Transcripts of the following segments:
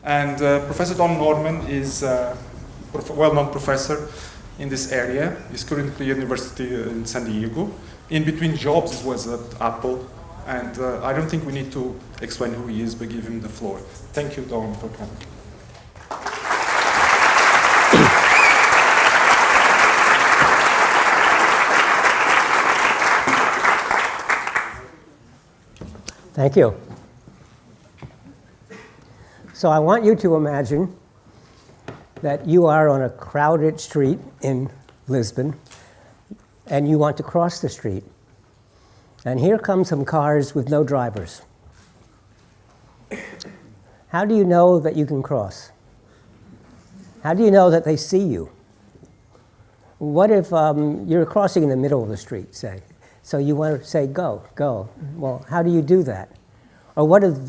And Professor Don Norman is a well-known professor in this area. He's currently at University in San Diego. In between jobs, he was at Apple. And I don't think we need to explain who he is, but give him the floor. Thank you, Don, for coming. Thank you. So I want you to imagine that you are on a crowded street in Lisbon, and you want to cross the street. And here come some cars with no drivers. How do you know that you can cross? How do you know that they see you? What if you're crossing in the middle of the street, say? So you want to say, go, go. Well, how do you do that? Or what if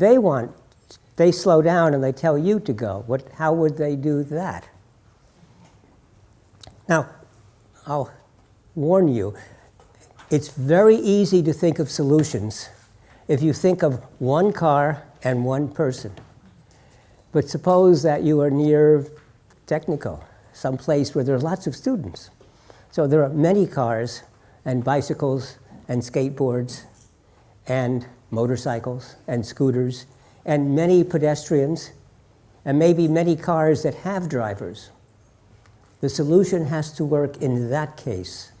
they slow down and they tell you to go? How would they do that? Now, I'll warn you, it's very easy to think of solutions if you think of one car and one person. But suppose that you are near Tecnico, someplace where there are lots of students. So there are many cars and bicycles and skateboards and motorcycles and scooters and many pedestrians and maybe many cars that have drivers. The solution has to work in that case,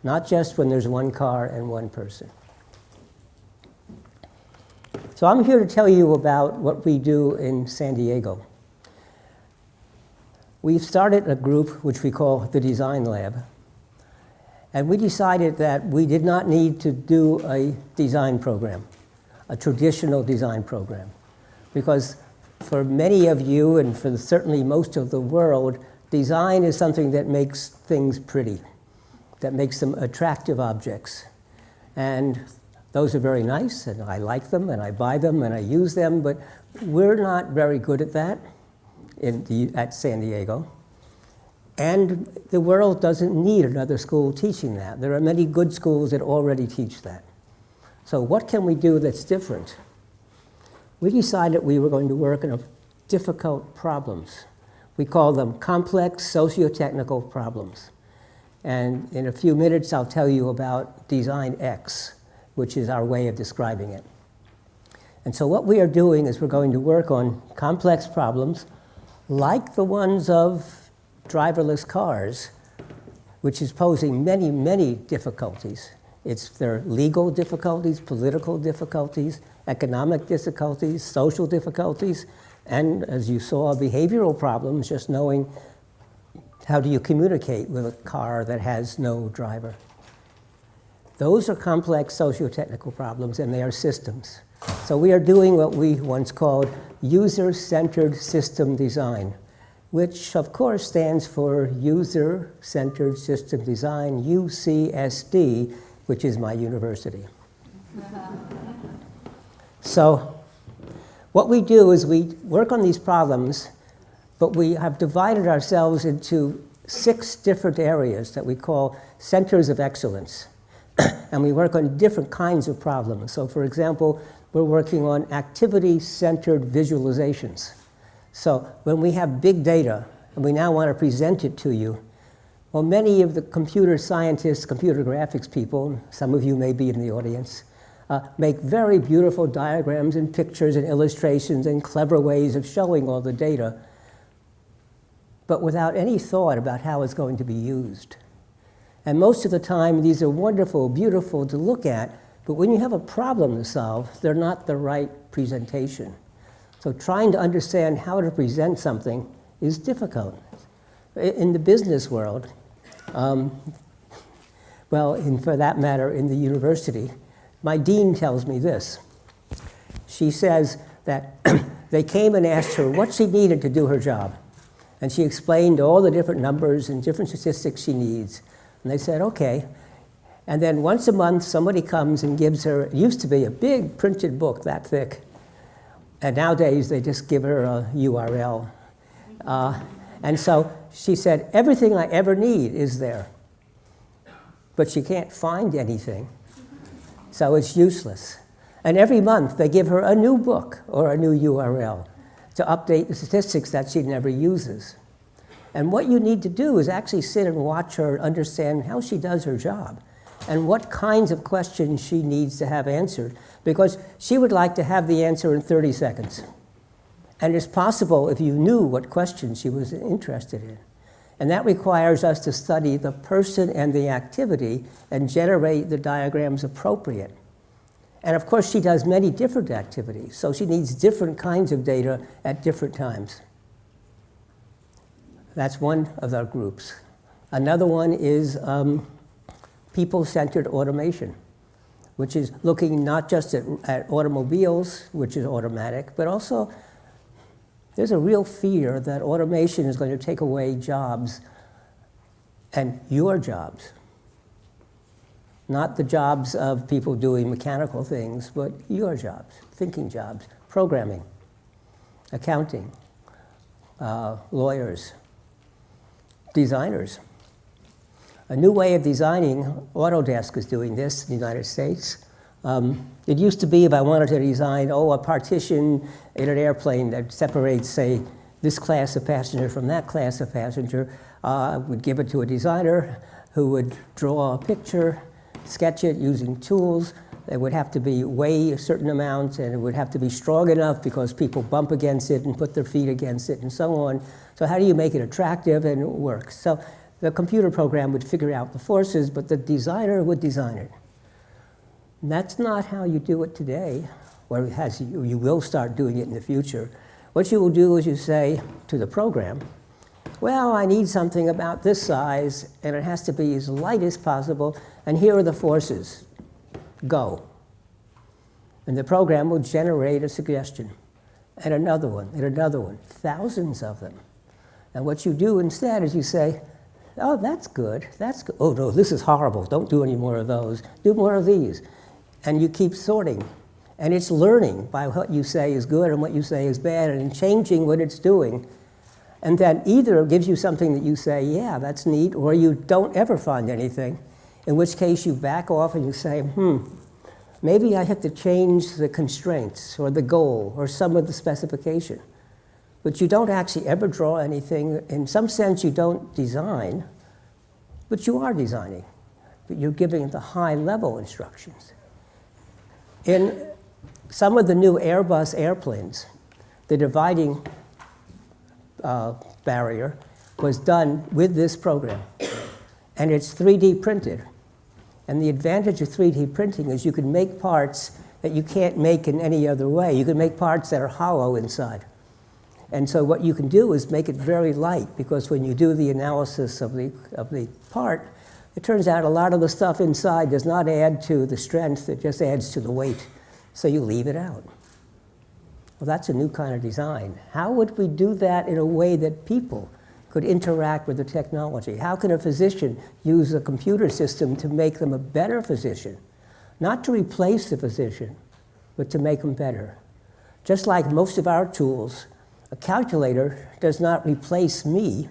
not just when there's one car and one person. So I'm here to tell you about what we do in San Diego. We've started a group which we call the Design Lab. And we decided that we did not need to do a design program, a traditional design program. Because for many of you, and for certainly most of the world, design is something that makes things pretty, that makes them attractive objects. And those are very nice, and I like them, and I buy them, and I use them, but we're not very good at that at San Diego. And the world doesn't need another school teaching that. There are many good schools that already teach that. So what can we do that's different? We decided we were going to work on difficult problems. We call them complex socio-technical problems. And in a few minutes, I'll tell you about Design X, which is our way of describing it. And so what we are doing is we're going to work on complex problems like the ones of driverless cars, which is posing many, many difficulties. There are legal difficulties, political difficulties, economic difficulties, social difficulties, and as you saw, behavioral problems, just knowing how do you communicate with a car that has no driver. Those are complex socio-technical problems, and they are systems. So we are doing what we once called user-centered system design, which of course stands for User-Centered System Design, UCSD, which is my university. So what we do is we work on these problems, but we have divided ourselves into 6 different areas that we call centers of excellence. And we work on different kinds of problems. So for example, we're working on activity-centered visualizations. So when we have big data, and we now want to present it to you, well, many of the computer scientists, computer graphics people, some of you may be in the audience, make very beautiful diagrams and pictures and illustrations and clever ways of showing all the data, but without any thought about how it's going to be used. And most of the time, these are wonderful, beautiful to look at, but when you have a problem to solve, they're not the right presentation. So trying to understand how to present something is difficult. In the business world, well, and for that matter, in the university, my dean tells me this. She says that they came and asked her what she needed to do her job. And she explained all the different numbers and different statistics she needs. And they said, okay. And then once a month, somebody comes and gives her, it used to be a big printed book that thick. And nowadays, they just give her a URL. And so she said, everything I ever need is there. But she can't find anything. So it's useless. And every month, they give her a new book or a new URL. to update the statistics that she never uses. And what you need to do is actually sit and watch her understand how she does her job and what kinds of questions she needs to have answered, because she would like to have the answer in 30 seconds. And it's possible if you knew what questions she was interested in. And that requires us to study the person and the activity and generate the diagrams appropriate. And of course, she does many different activities, so she needs different kinds of data at different times. That's one of our groups. Another one is people-centered automation, which is looking not just at automobiles, which is automatic, but also there's a real fear that automation is going to take away jobs, and your jobs. Not the jobs of people doing mechanical things, but your jobs, thinking jobs, programming, accounting, lawyers, designers. A new way of designing, Autodesk is doing this in the United States. It used to be if I wanted to design, a partition in an airplane that separates, say, this class of passenger from that class of passenger, I would give it to a designer who would draw a picture, sketch it using tools. It would have to weigh a certain amount, and it would have to be strong enough because people bump against it and put their feet against it and so on. So how do you make it attractive and it works? So the computer program would figure out the forces, but the designer would design it. And that's not how you do it today, or you will start doing it in the future. What you will do is you say to the program, well, I need something about this size, and it has to be as light as possible, and here are the forces. Go. And the program will generate a suggestion, and another one, thousands of them. And what you do instead is you say, oh, that's good, that's good. Oh, no, this is horrible. Don't do any more of those. Do more of these. And you keep sorting. And it's learning by what you say is good and what you say is bad and changing what it's doing. And then either it gives you something that you say, yeah, that's neat, or you don't ever find anything, in which case you back off and you say, maybe I have to change the constraints or the goal or some of the specification. But you don't actually ever draw anything. In some sense, you don't design, but you are designing. But you're giving the high-level instructions. In some of the new Airbus airplanes, the dividing barrier was done with this program. And it's 3D printed. And the advantage of 3D printing is you can make parts that you can't make in any other way. You can make parts that are hollow inside. And so what you can do is make it very light, because when you do the analysis of the part, it turns out a lot of the stuff inside does not add to the strength, it just adds to the weight. So you leave it out. Well, that's a new kind of design. How would we do that in a way that people could interact with the technology? How can a physician use a computer system to make them a better physician? Not to replace the physician, but to make them better. Just like most of our tools, a calculator does not replace me,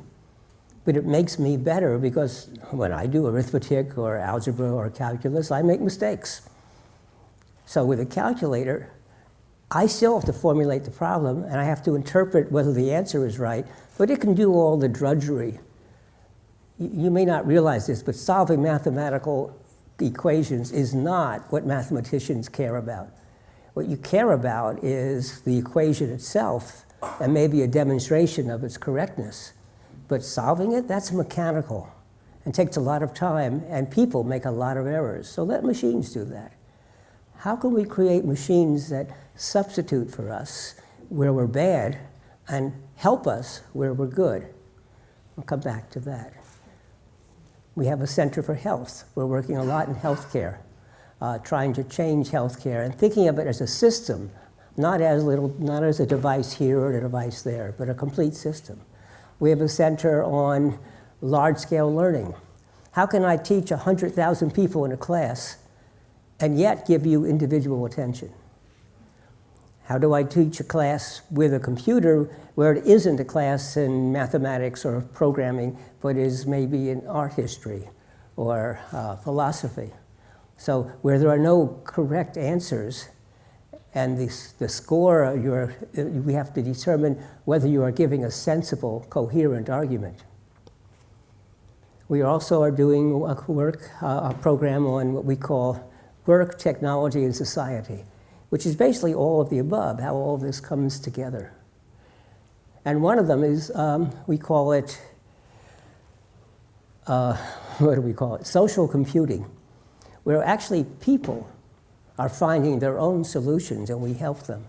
but it makes me better, because when I do arithmetic or algebra or calculus, I make mistakes. So with a calculator, I still have to formulate the problem, and I have to interpret whether the answer is right, but it can do all the drudgery. You may not realize this, but solving mathematical equations is not what mathematicians care about. What you care about is the equation itself, and maybe a demonstration of its correctness. But solving it, that's mechanical and takes a lot of time, and people make a lot of errors. So let machines do that. How can we create machines that substitute for us where we're bad and help us where we're good? We'll come back to that. We have a Center for Health. We're working a lot in healthcare, trying to change healthcare and thinking of it as a system, not as a device here or a device there, but a complete system. We have a center on large-scale learning. How can I teach 100,000 people in a class and yet give you individual attention? How do I teach a class with a computer where it isn't a class in mathematics or programming, but is maybe in art history or philosophy? So where there are no correct answers, And the score, we have to determine whether you are giving a sensible, coherent argument. We also are doing a program on what we call work, technology, and society, which is basically all of the above, how all of this comes together. And one of them is, we call it, what do we call it? Social computing, where actually people are finding their own solutions and we help them.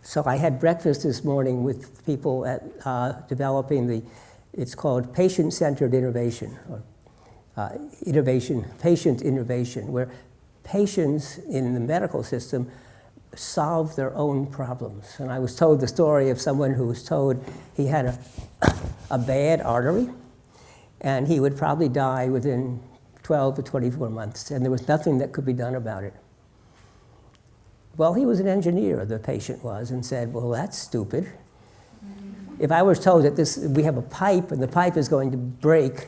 So I had breakfast this morning with people at developing it's called Patient-Centered Innovation, or patient innovation, where patients in the medical system solve their own problems. And I was told the story of someone who was told he had a bad artery, and he would probably die within 12 to 24 months, and there was nothing that could be done about it. Well, he was an engineer, the patient was, and said, well, that's stupid. If I was told that we have a pipe and the pipe is going to break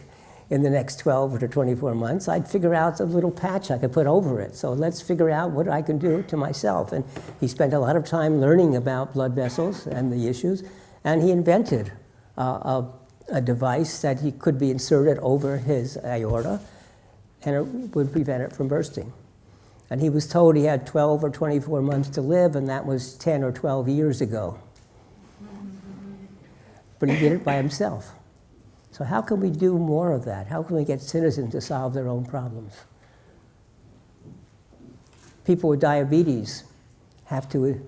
in the next 12 to 24 months, I'd figure out a little patch I could put over it. So let's figure out what I can do to myself. And he spent a lot of time learning about blood vessels and the issues, and he invented a device that he could be inserted over his aorta, and it would prevent it from bursting. And he was told he had 12 or 24 months to live, and that was 10 or 12 years ago. But he did it by himself. So how can we do more of that? How can we get citizens to solve their own problems? People with diabetes have to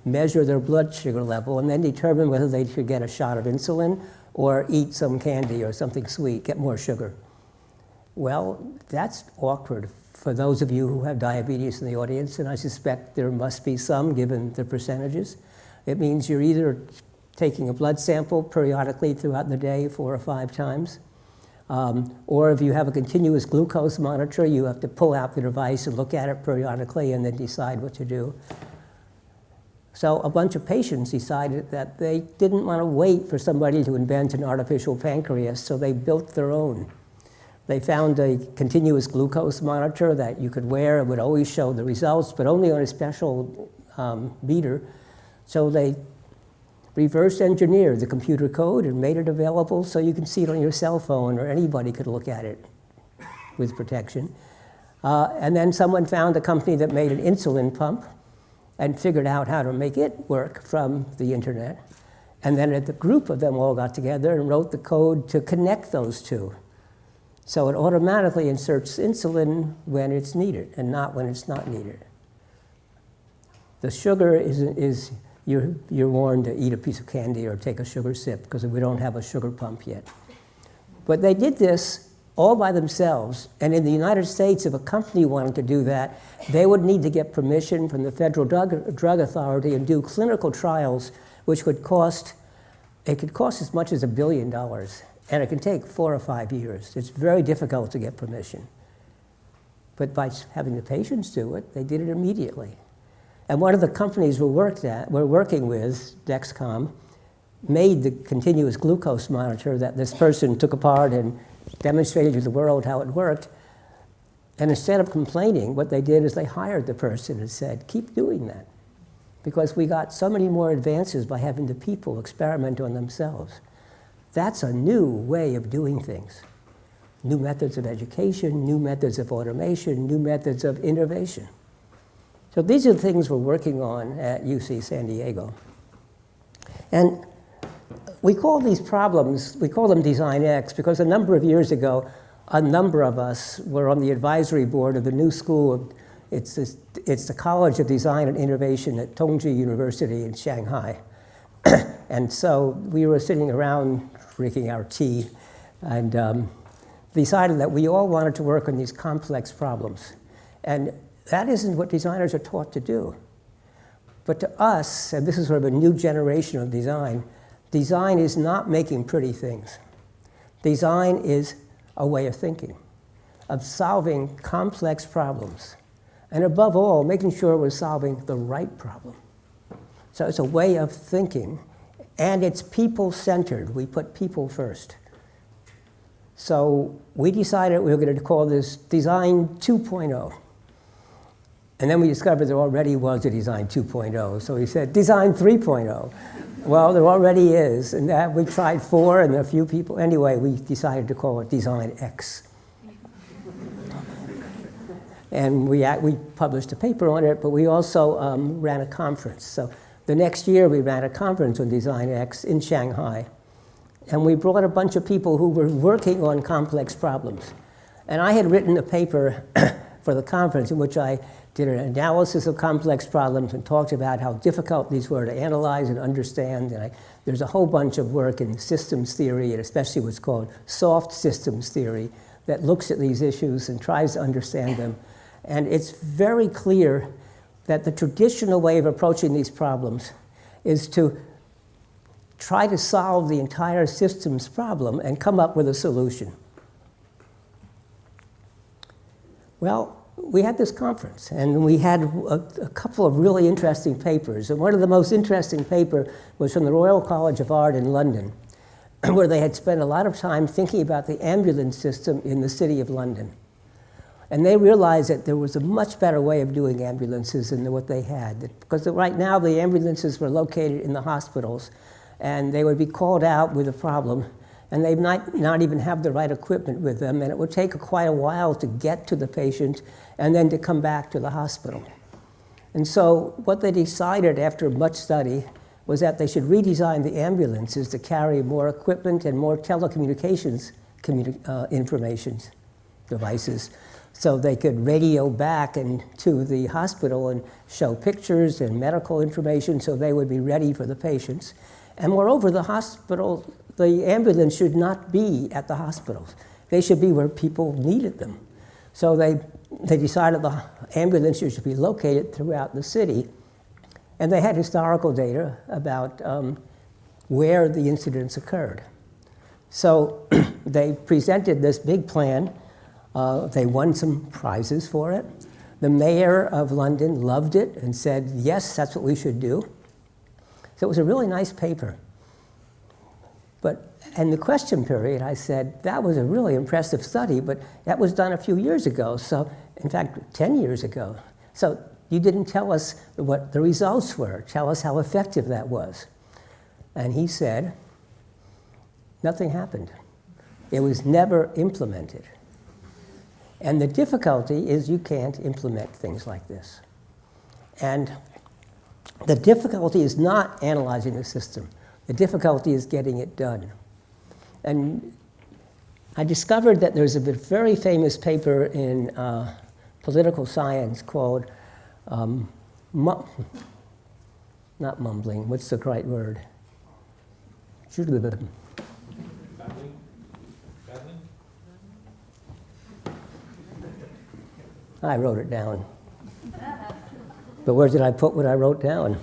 measure their blood sugar level and then determine whether they should get a shot of insulin or eat some candy or something sweet, get more sugar. Well, that's awkward for those of you who have diabetes in the audience, and I suspect there must be some given the percentages. It means you're either taking a blood sample periodically throughout the day 4 or 5 times, or if you have a continuous glucose monitor, you have to pull out the device and look at it periodically and then decide what to do. So a bunch of patients decided that they didn't want to wait for somebody to invent an artificial pancreas, so they built their own. They found a continuous glucose monitor that you could wear. It would always show the results, but only on a special meter. So they reverse engineered the computer code and made it available so you can see it on your cell phone, or anybody could look at it with protection. And then someone found a company that made an insulin pump and figured out how to make it work from the internet. And then the group of them all got together and wrote the code to connect those two. So it automatically inserts insulin when it's needed and not when it's not needed. The sugar is you're warned to eat a piece of candy or take a sugar sip because we don't have a sugar pump yet. But they did this all by themselves, and in the United States, if a company wanted to do that, they would need to get permission from the Federal Drug Authority and do clinical trials, which could cost as much as $1 billion. And it can take 4 or 5 years. It's very difficult to get permission. But by having the patients do it, they did it immediately. And one of the companies we're working with, Dexcom, made the continuous glucose monitor that this person took apart and demonstrated to the world how it worked. And instead of complaining, what they did is they hired the person and said, keep doing that. Because we got so many more advances by having the people experiment on themselves. That's a new way of doing things. New methods of education, new methods of automation, new methods of innovation. So these are the things we're working on at UC San Diego. And we call these problems, we call them Design X, because a number of years ago, a number of us were on the advisory board of the new school. It's the College of Design and Innovation at Tongji University in Shanghai. And so we were sitting around drinking our tea and decided that we all wanted to work on these complex problems. And that isn't what designers are taught to do. But to us, and this is sort of a new generation of design, design is not making pretty things. Design is a way of thinking, of solving complex problems. And above all, making sure we're solving the right problem. So it's a way of thinking, and it's people-centered. We put people first. So we decided we were going to call this Design 2.0. And then we discovered there already was a Design 2.0. So we said, Design 3.0. Well, there already is. And that we tried 4 and a few people. Anyway, we decided to call it Design X. And we published a paper on it, but we also ran a conference. So the next year, we ran a conference on Design X in Shanghai. And we brought a bunch of people who were working on complex problems. And I had written a paper for the conference in which I did an analysis of complex problems and talked about how difficult these were to analyze and understand. And there's a whole bunch of work in systems theory, and especially what's called soft systems theory, that looks at these issues and tries to understand them. And it's very clear that the traditional way of approaching these problems is to try to solve the entire systems problem and come up with a solution. Well, we had this conference, and we had a couple of really interesting papers. And one of the most interesting papers was from the Royal College of Art in London, where they had spent a lot of time thinking about the ambulance system in the City of London. And they realized that there was a much better way of doing ambulances than what they had. Because right now, the ambulances were located in the hospitals, and they would be called out with a problem, and they might not even have the right equipment with them, and it would take quite a while to get to the patient and then to come back to the hospital. And so what they decided after much study was that they should redesign the ambulances to carry more equipment and more telecommunications information devices, so they could radio back to the hospital and show pictures and medical information so they would be ready for the patients. And moreover, the ambulance should not be at the hospitals. They should be where people needed them. So they decided the ambulances should be located throughout the city. And they had historical data about where the incidents occurred. So they presented this big plan. They won some prizes for it. The mayor of London loved it and said, yes, that's what we should do. So it was a really nice paper. But in the question period, I said, that was a really impressive study, but that was done a few years ago. So, in fact, 10 years ago. So you didn't tell us what the results were. Tell us how effective that was. And he said, nothing happened. It was never implemented. And the difficulty is you can't implement things like this. And the difficulty is not analyzing the system. The difficulty is getting it done. And I discovered that there's a very famous paper in political science called, not mumbling, what's the right word? Muddling? I wrote it down. But where did I put what I wrote down?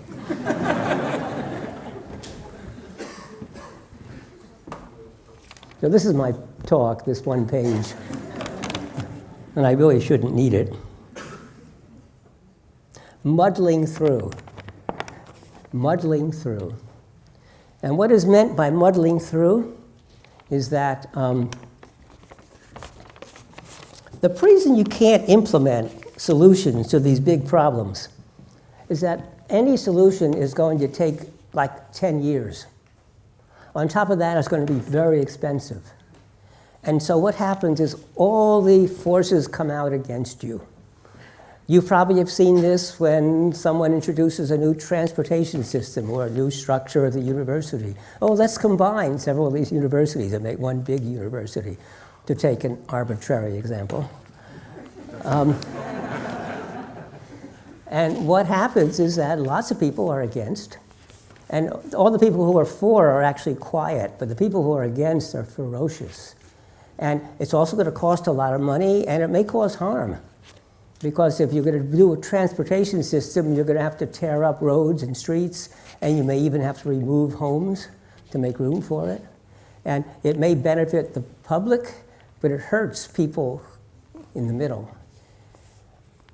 So this is my talk, this one page. And I really shouldn't need it. Muddling through. Muddling through. And what is meant by muddling through is that the reason you can't implement solutions to these big problems is that any solution is going to take like 10 years. On top of that, it's going to be very expensive. And so what happens is all the forces come out against you. You probably have seen this when someone introduces a new transportation system or a new structure of the university. Oh, let's combine several of these universities and make one big university, to take an arbitrary example. And what happens is that lots of people are against, and all the people who are for are actually quiet, but the people who are against are ferocious. And it's also going to cost a lot of money, and it may cause harm. Because if you're going to do a transportation system, you're going to have to tear up roads and streets, and you may even have to remove homes to make room for it. And it may benefit the public, but it hurts people in the middle.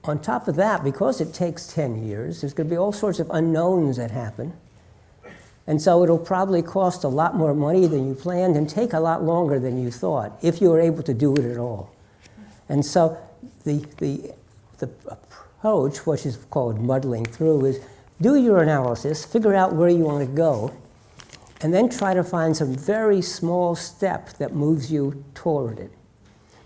On top of that, because it takes 10 years, there's going to be all sorts of unknowns that happen. And so it'll probably cost a lot more money than you planned and take a lot longer than you thought, if you were able to do it at all. And so the approach, which is called muddling through, is do your analysis, figure out where you want to go, and then try to find some very small step that moves you toward it.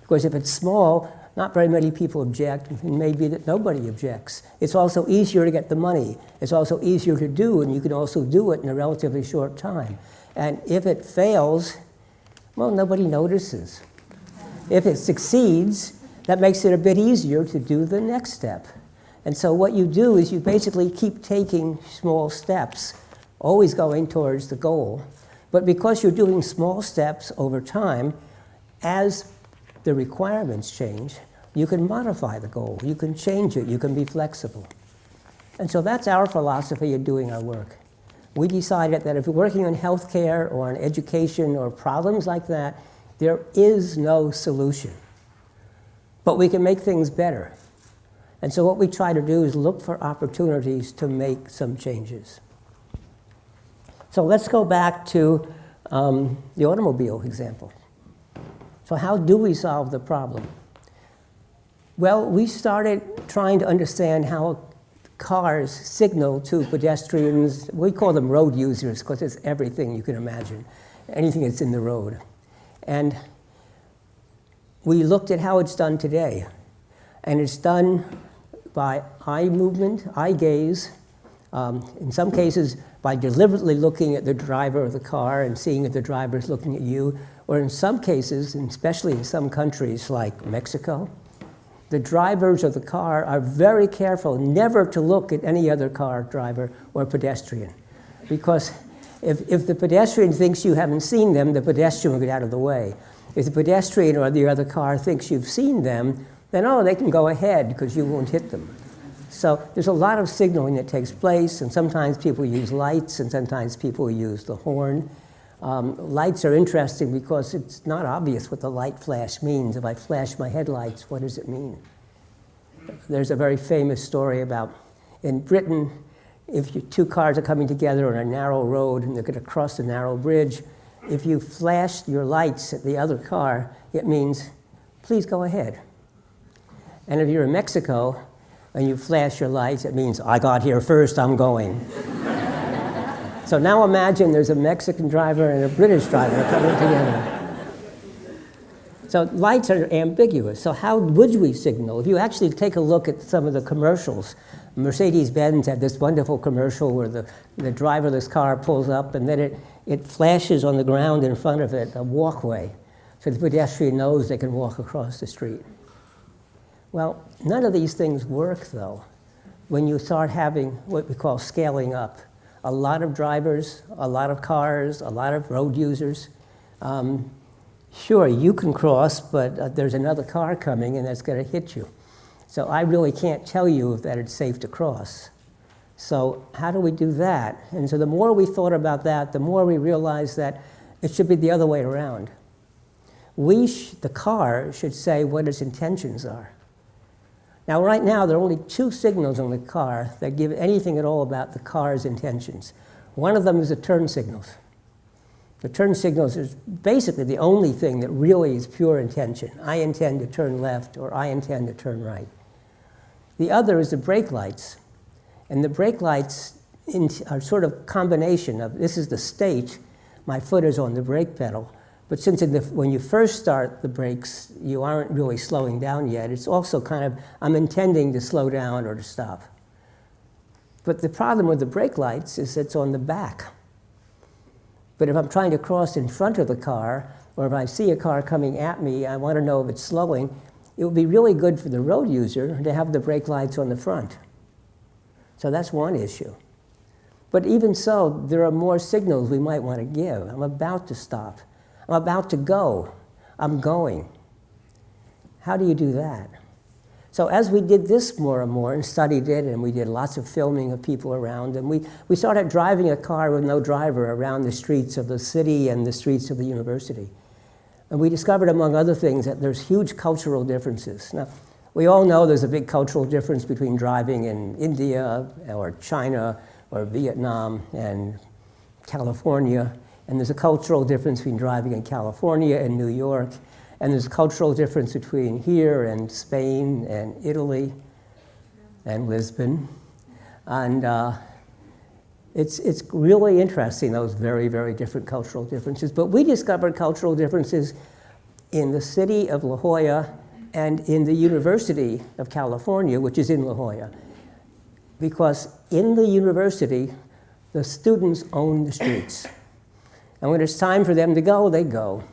Because if it's small, not very many people object, and maybe that nobody objects. It's also easier to get the money. It's also easier to do, and you can also do it in a relatively short time. And if it fails, well, nobody notices. If it succeeds, that makes it a bit easier to do the next step. And so what you do is you basically keep taking small steps, always going towards the goal. But because you're doing small steps over time, as the requirements change, you can modify the goal, you can change it, you can be flexible. And so that's our philosophy in doing our work. We decided that if we're working on healthcare or on education or problems like that, there is no solution. But we can make things better. And so what we try to do is look for opportunities to make some changes. So let's go back to the automobile example. So how do we solve the problem? Well, we started trying to understand how cars signal to pedestrians. We call them road users because it's everything you can imagine, anything that's in the road. And we looked at how it's done today. And it's done by eye movement, eye gaze, in some cases by deliberately looking at the driver of the car and seeing if the driver is looking at you, or in some cases, and especially in some countries like Mexico, the drivers of the car are very careful never to look at any other car driver or pedestrian. Because if the pedestrian thinks you haven't seen them, the pedestrian will get out of the way. If the pedestrian or the other car thinks you've seen them, then, oh, they can go ahead because you won't hit them. So there's a lot of signaling that takes place, and sometimes people use lights, and sometimes people use the horn. Lights are interesting because it's not obvious what the light flash means. If I flash my headlights, what does it mean? There's a very famous story about, in Britain, if two cars are coming together on a narrow road and they're going to cross a narrow bridge, if you flash your lights at the other car, it means, please go ahead. And if you're in Mexico and you flash your lights, it means, I got here first, I'm going. So now imagine there's a Mexican driver and a British driver coming together. So lights are ambiguous. So how would we signal? If you actually take a look at some of the commercials, Mercedes-Benz had this wonderful commercial where the driverless car pulls up and then it flashes on the ground in front of it, a walkway, so the pedestrian knows they can walk across the street. Well, none of these things work, though, when you start having what we call scaling up. A lot of drivers, a lot of cars, a lot of road users. Sure, you can cross, but there's another car coming and that's going to hit you. So I really can't tell you that it's safe to cross. So how do we do that? And so the more we thought about that, the more we realized that it should be the other way around. The car should say what its intentions are. Now, right now, there are only two signals on the car that give anything at all about the car's intentions. One of them is the turn signals. The turn signals is basically the only thing that really is pure intention. I intend to turn left, or I intend to turn right. The other is the brake lights. And the brake lights are sort of combination of, this is the state, my foot is on the brake pedal. But since when you first start the brakes, you aren't really slowing down yet, it's also kind of, I'm intending to slow down or to stop. But the problem with the brake lights is it's on the back. But if I'm trying to cross in front of the car, or if I see a car coming at me, I want to know if it's slowing, it would be really good for the road user to have the brake lights on the front. So that's one issue. But even so, there are more signals we might want to give. I'm about to stop. I'm about to go. I'm going. How do you do that? So as we did this more and more and studied it, and we did lots of filming of people around, and we started driving a car with no driver around the streets of the city and the streets of the university. And we discovered, among other things, that there's huge cultural differences. Now, we all know there's a big cultural difference between driving in India or China or Vietnam and California. And there's a cultural difference between driving in California and New York. And there's a cultural difference between here and Spain and Italy. and Lisbon. And it's really interesting, those very, very different cultural differences. But we discovered cultural differences in the city of La Jolla and in the University of California, which is in La Jolla. Because in the university, the students own the streets. And when it's time for them to go, they go.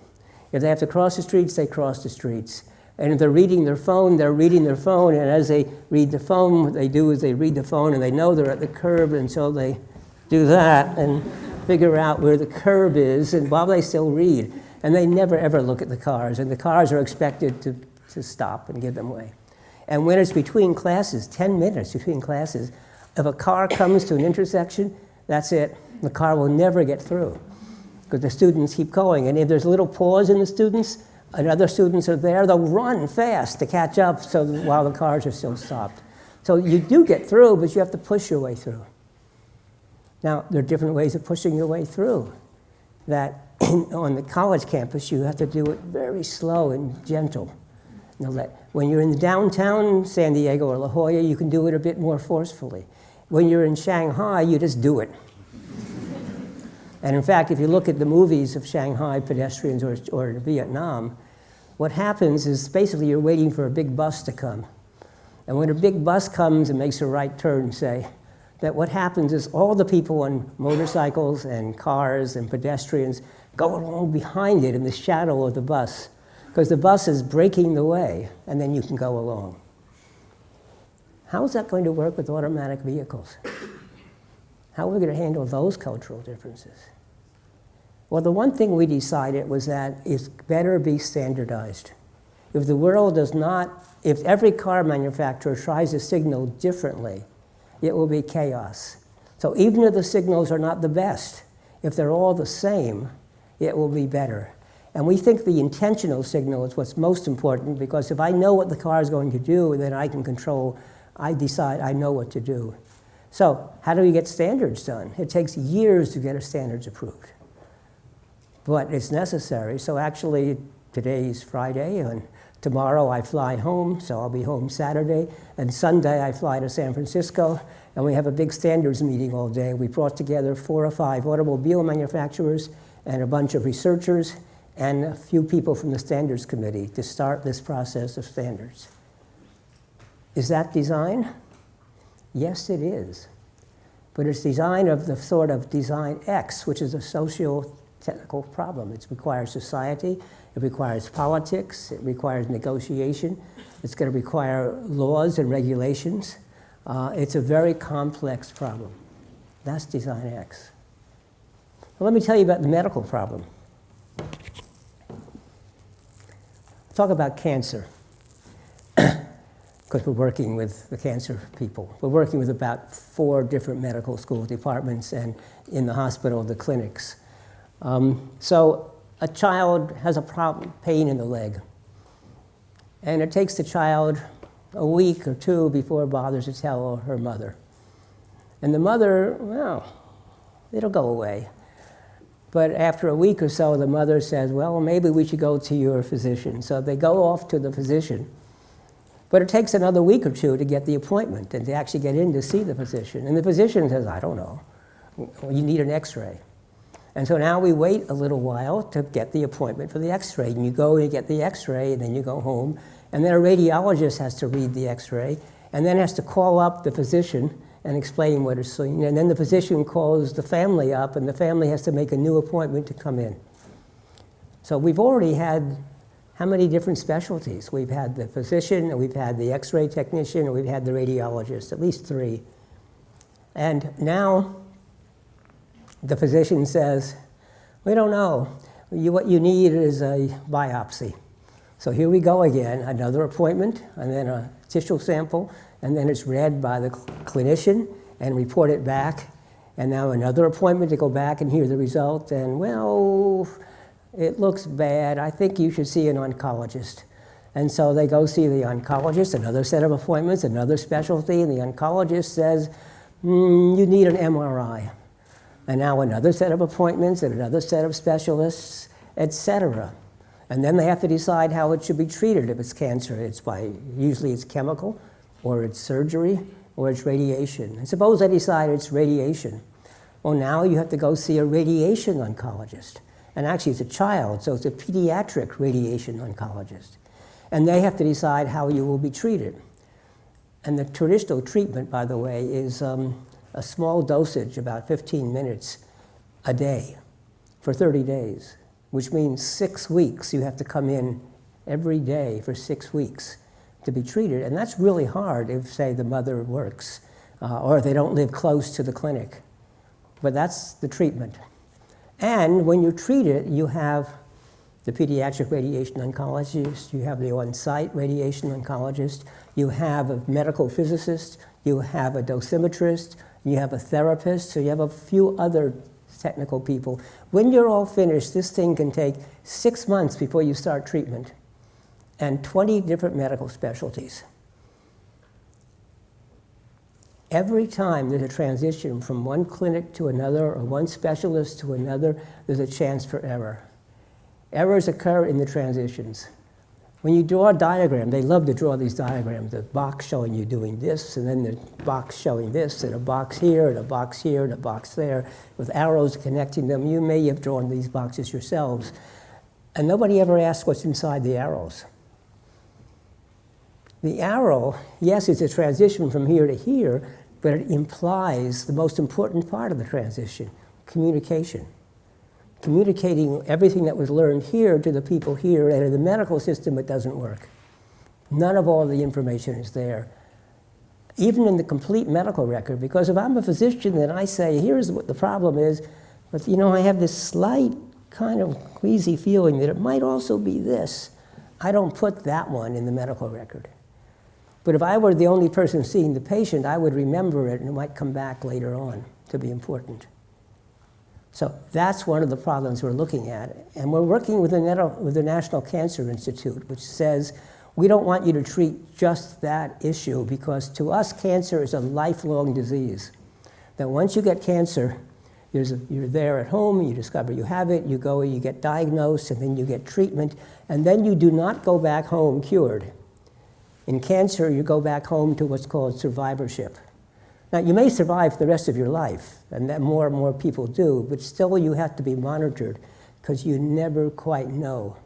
If they have to cross the streets, they cross the streets. And if they're reading their phone, they're reading their phone. And as they read the phone, what they do is they read the phone and they know they're at the curb, and so they do that and figure out where the curb is, and while they still read. And they never ever look at the cars, and the cars are expected to stop and give them way. And when it's between classes, 10 minutes between classes, if a car comes to an intersection, that's it. The car will never get through because the students keep going. And if there's a little pause in the students and other students are there, they'll run fast to catch up so while the cars are still stopped. So you do get through, but you have to push your way through. Now, there are different ways of pushing your way through. That on the college campus, you have to do it very slow and gentle. When you're in downtown San Diego or La Jolla, you can do it a bit more forcefully. When you're in Shanghai, you just do it. And in fact, if you look at the movies of Shanghai pedestrians or Vietnam, what happens is basically you're waiting for a big bus to come. And when a big bus comes and makes a right turn, say, that what happens is all the people on motorcycles and cars and pedestrians go along behind it in the shadow of the bus, because the bus is breaking the way, and then you can go along. How is that going to work with automatic vehicles? How are we going to handle those cultural differences? Well, the one thing we decided was that it's better be standardized. If the world does not, if every car manufacturer tries to signal differently, it will be chaos. So even if the signals are not the best, if they're all the same, it will be better. And we think the intentional signal is what's most important, because if I know what the car is going to do, then I can control, I decide I know what to do. So how do we get standards done? It takes years to get a standards approved. But it's necessary. So actually, today's Friday, and tomorrow I fly home, so I'll be home Saturday. And Sunday I fly to San Francisco, and we have a big standards meeting all day. We brought together 4 or 5 automobile manufacturers and a bunch of researchers and a few people from the standards committee to start this process of standards. Is that design? Yes, it is. But it's design of the sort of design X, which is a socio-technical problem. It requires society, it requires politics, it requires negotiation, it's going to require laws and regulations. It's a very complex problem. That's design X. Well, let me tell you about the medical problem. Talk about cancer, because we're working with the cancer people. We're working with about 4 different medical school departments and in the hospital, the clinics. So a child has a problem, pain in the leg. And it takes the child a week or 2 before it bothers to tell her mother. And the mother, well, it'll go away. But after a week or so, the mother says, well, maybe we should go to your physician. So they go off to the physician. But it takes another week or 2 to get the appointment and to actually get in to see the physician. And the physician says, I don't know. You need an X-ray. And so now we wait a little while to get the appointment for the X-ray. And you go and you get the X-ray, and then you go home. And then a radiologist has to read the X-ray, and then has to call up the physician and explain what is seen. And then the physician calls the family up, and the family has to make a new appointment to come in. So we've already had how many different specialties? We've had the physician, and we've had the X-ray technician, and we've had the radiologist, at least 3. And now the physician says, we don't know. What you need is a biopsy. So here we go again, another appointment, and then a tissue sample, and then it's read by the clinician and reported back. And now another appointment to go back and hear the result, and well, it looks bad. I think you should see an oncologist. And so they go see the oncologist, another set of appointments, another specialty, and the oncologist says, you need an MRI. And now another set of appointments and another set of specialists, etc. And then they have to decide how it should be treated if it's cancer. Usually it's chemical, or it's surgery, or it's radiation. And suppose I decide it's radiation. Well, now you have to go see a radiation oncologist. And actually, it's a child, so it's a pediatric radiation oncologist. And they have to decide how you will be treated. And the traditional treatment, by the way, is a small dosage, about 15 minutes a day for 30 days, which means 6 weeks. You have to come in every day for 6 weeks to be treated. And that's really hard if, say, the mother works or they don't live close to the clinic. But that's the treatment. And when you treat it, you have the pediatric radiation oncologist, you have the on-site radiation oncologist, you have a medical physicist, you have a dosimetrist, you have a therapist, so you have a few other technical people. When you're all finished, this thing can take 6 months before you start treatment, and 20 different medical specialties. Every time there's a transition from one clinic to another or one specialist to another, there's a chance for error. Errors occur in the transitions. When you draw a diagram, they love to draw these diagrams, the box showing you doing this, and then the box showing this, and a box here, and a box here, and a box there, with arrows connecting them. You may have drawn these boxes yourselves. And nobody ever asks what's inside the arrows. The arrow, yes, it's a transition from here to here, but it implies the most important part of the transition, communication. Communicating everything that was learned here to the people here, and in the medical system it doesn't work. None of all the information is there. Even in the complete medical record, because if I'm a physician and I say, here's what the problem is, but you know, I have this slight kind of queasy feeling that it might also be this, I don't put that one in the medical record. But if I were the only person seeing the patient, I would remember it and it might come back later on to be important. So that's one of the problems we're looking at. And we're working with the National Cancer Institute, which says, we don't want you to treat just that issue because to us, cancer is a lifelong disease. That once you get cancer, you're there at home, you discover you have it, you go, you get diagnosed, and then you get treatment, and then you do not go back home cured. In cancer, you go back home to what's called survivorship. Now, you may survive the rest of your life, and that more and more people do, but still you have to be monitored because you never quite know.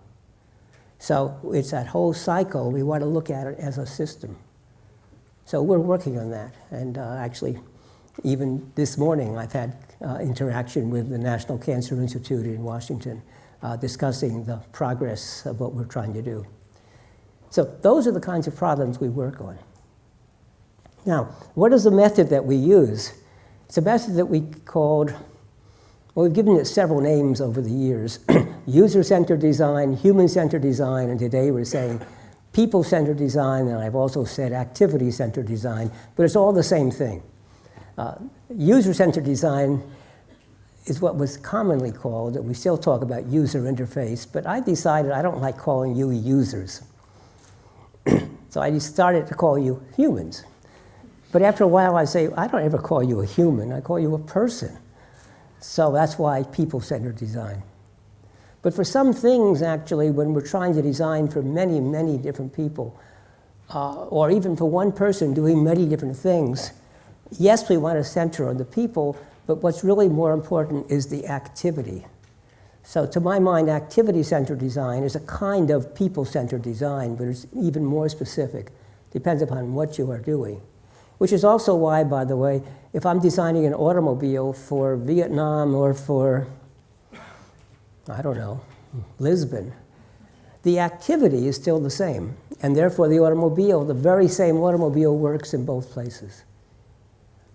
So it's that whole cycle. We want to look at it as a system. So we're working on that. And actually, even this morning, I've had interaction with the National Cancer Institute in Washington discussing the progress of what we're trying to do. So those are the kinds of problems we work on. Now, what is the method that we use? It's a method that we called, well, we've given it several names over the years. User-centered design, human-centered design, and today we're saying people-centered design, and I've also said activity-centered design, but it's all the same thing. User-centered design is what was commonly called, and we still talk about user interface, but I decided I don't like calling you users. So I started to call you humans. But after a while, I say, I don't ever call you a human, I call you a person. So that's why people-centered design. But for some things, actually, when we're trying to design for many, many different people, or even for one person doing many different things, yes, we want to center on the people, but what's really more important is the activity. So to my mind, activity-centered design is a kind of people-centered design, but it's even more specific. Depends upon what you are doing. Which is also why, by the way, if I'm designing an automobile for Vietnam or for, I don't know, Lisbon, the activity is still the same. And therefore, the automobile, the very same automobile works in both places.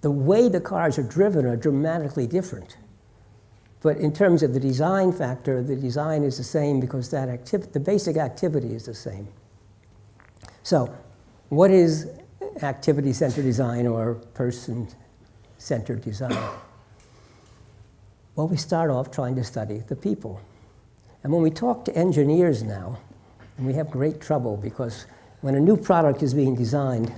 The way the cars are driven are dramatically different. But in terms of the design factor, the design is the same because that the basic activity is the same. So what is activity-centered design or person-centered design? Well, we start off trying to study the people. And when we talk to engineers now, and we have great trouble because when a new product is being designed,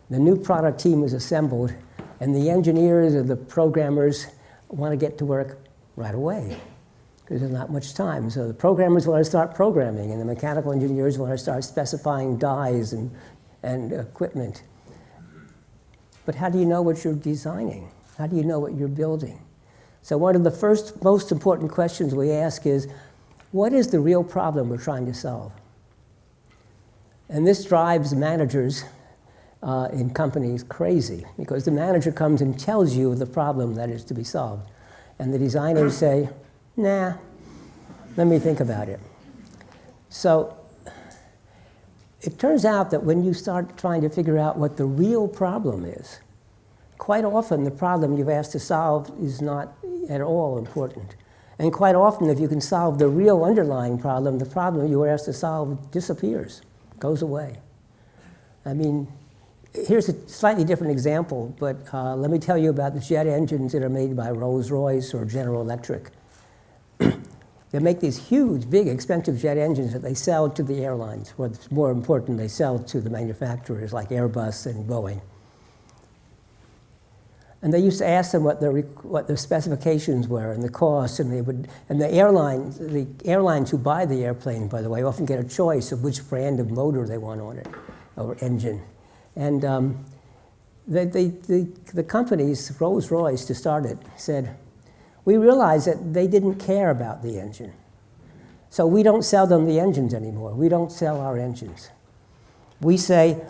the new product team is assembled, and the engineers or the programmers want to get to work right away because there's not much time. So the programmers want to start programming, and the mechanical engineers want to start specifying dies and equipment. But how do you know what you're designing? How do you know what you're building? So one of the first most important questions we ask is, what is the real problem we're trying to solve? And this drives managers in companies crazy, because the manager comes and tells you the problem that is to be solved. And the designers say, nah, let me think about it. So it turns out that when you start trying to figure out what the real problem is, quite often the problem you've asked to solve is not at all important. And quite often, if you can solve the real underlying problem, the problem you were asked to solve disappears, goes away. I mean, here's a slightly different example, but let me tell you about the jet engines that are made by Rolls-Royce or General Electric. They make these huge, big, expensive jet engines that they sell to the airlines. What's more important, they sell to the manufacturers like Airbus and Boeing. And they used to ask them what their specifications were and the costs, and the airlines who buy the airplane, by the way, often get a choice of which brand of motor they want on it, or engine. And the companies, Rolls-Royce to start it, said, we realized that they didn't care about the engine. So we don't sell them the engines anymore. We don't sell our engines. We say,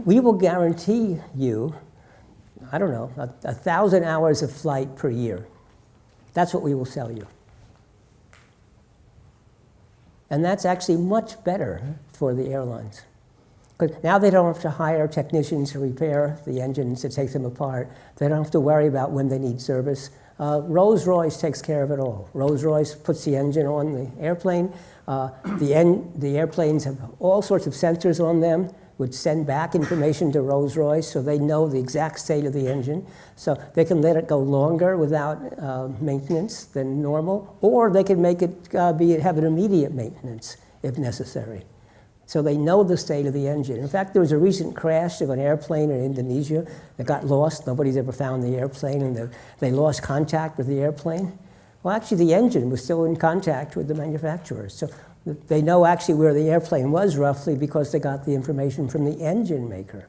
we will guarantee you, I don't know, 1,000 hours of flight per year. That's what we will sell you. And that's actually much better for the airlines. Because now they don't have to hire technicians to repair the engines, to take them apart. They don't have to worry about when they need service. Rolls-Royce takes care of it all. Rolls-Royce puts the engine on the airplane. The airplanes have all sorts of sensors on them, which send back information to Rolls-Royce so they know the exact state of the engine. So they can let it go longer without maintenance than normal, or they can make it have an immediate maintenance if necessary. So they know the state of the engine. In fact, there was a recent crash of an airplane in Indonesia that got lost. Nobody's ever found the airplane, and they lost contact with the airplane. Well, actually, the engine was still in contact with the manufacturers. So they know actually where the airplane was roughly because they got the information from the engine maker.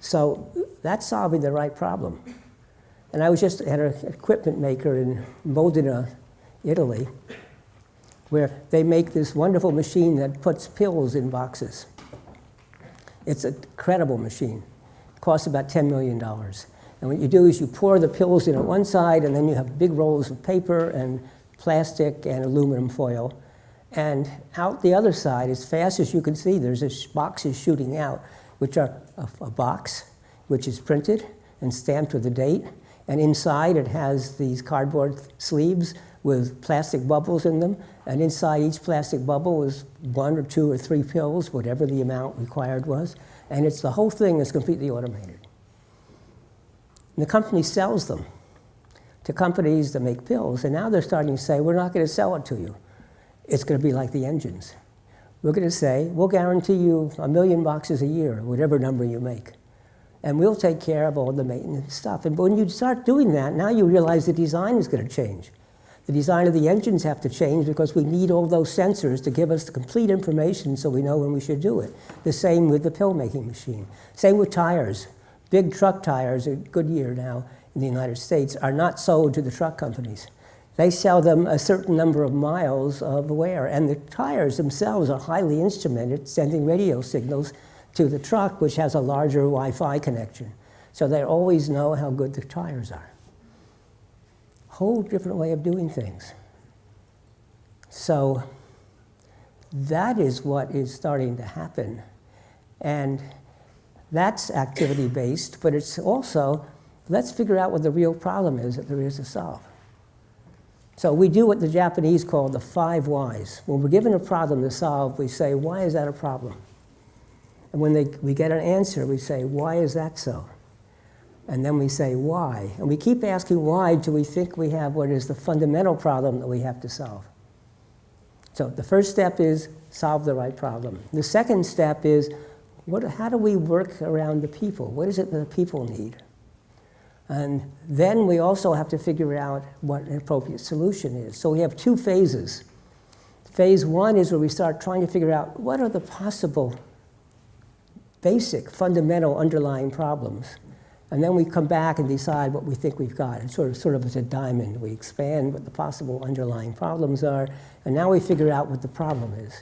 So that's solving the right problem. And I was just at an equipment maker in Modena, Italy, where they make this wonderful machine that puts pills in boxes. It's an incredible machine. It costs about $10 million. And what you do is you pour the pills in at one side, and then you have big rolls of paper and plastic and aluminum foil. And out the other side, as fast as you can see, there's this boxes shooting out, which are a box, which is printed and stamped with a date. And inside it has these cardboard sleeves with plastic bubbles in them. And inside each plastic bubble is 1 or 2 or 3 pills, whatever the amount required was. And the whole thing is completely automated. And the company sells them to companies that make pills. And now they're starting to say, we're not going to sell it to you. It's going to be like the engines. We're going to say, we'll guarantee you 1 million boxes a year, whatever number you make. And we'll take care of all the maintenance stuff. And when you start doing that, now you realize the design is going to change. The design of the engines have to change because we need all those sensors to give us the complete information so we know when we should do it. The same with the pill-making machine. Same with tires. Big truck tires at Goodyear now in the United States are not sold to the truck companies. They sell them a certain number of miles of wear. And the tires themselves are highly instrumented, sending radio signals to the truck, which has a larger Wi-Fi connection. So they always know how good the tires are. Whole different way of doing things. So that is what is starting to happen. And that's activity-based, but it's also, let's figure out what the real problem is that there is to solve. So we do what the Japanese call the 5 whys. When we're given a problem to solve, we say, why is that a problem? And when we get an answer, we say, why is that so? And then we say, why? And we keep asking why till we think we have what is the fundamental problem that we have to solve. So the first step is solve the right problem. The second step is, how do we work around the people? What is it that the people need? And then we also have to figure out what an appropriate solution is. So we have 2 phases. Phase 1 is where we start trying to figure out what are the possible basic, fundamental, underlying problems. And then we come back and decide what we think we've got. It's sort of as a diamond. We expand what the possible underlying problems are, and now we figure out what the problem is.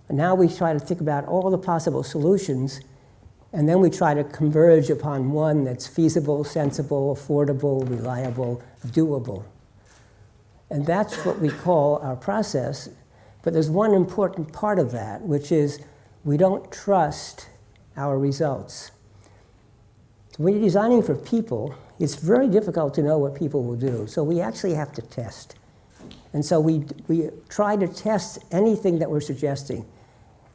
And now we try to think about all the possible solutions, and then we try to converge upon one that's feasible, sensible, affordable, reliable, doable. And that's what we call our process. But there's one important part of that, which is we don't trust our results. When you're designing for people, it's very difficult to know what people will do. So we actually have to test. And so we try to test anything that we're suggesting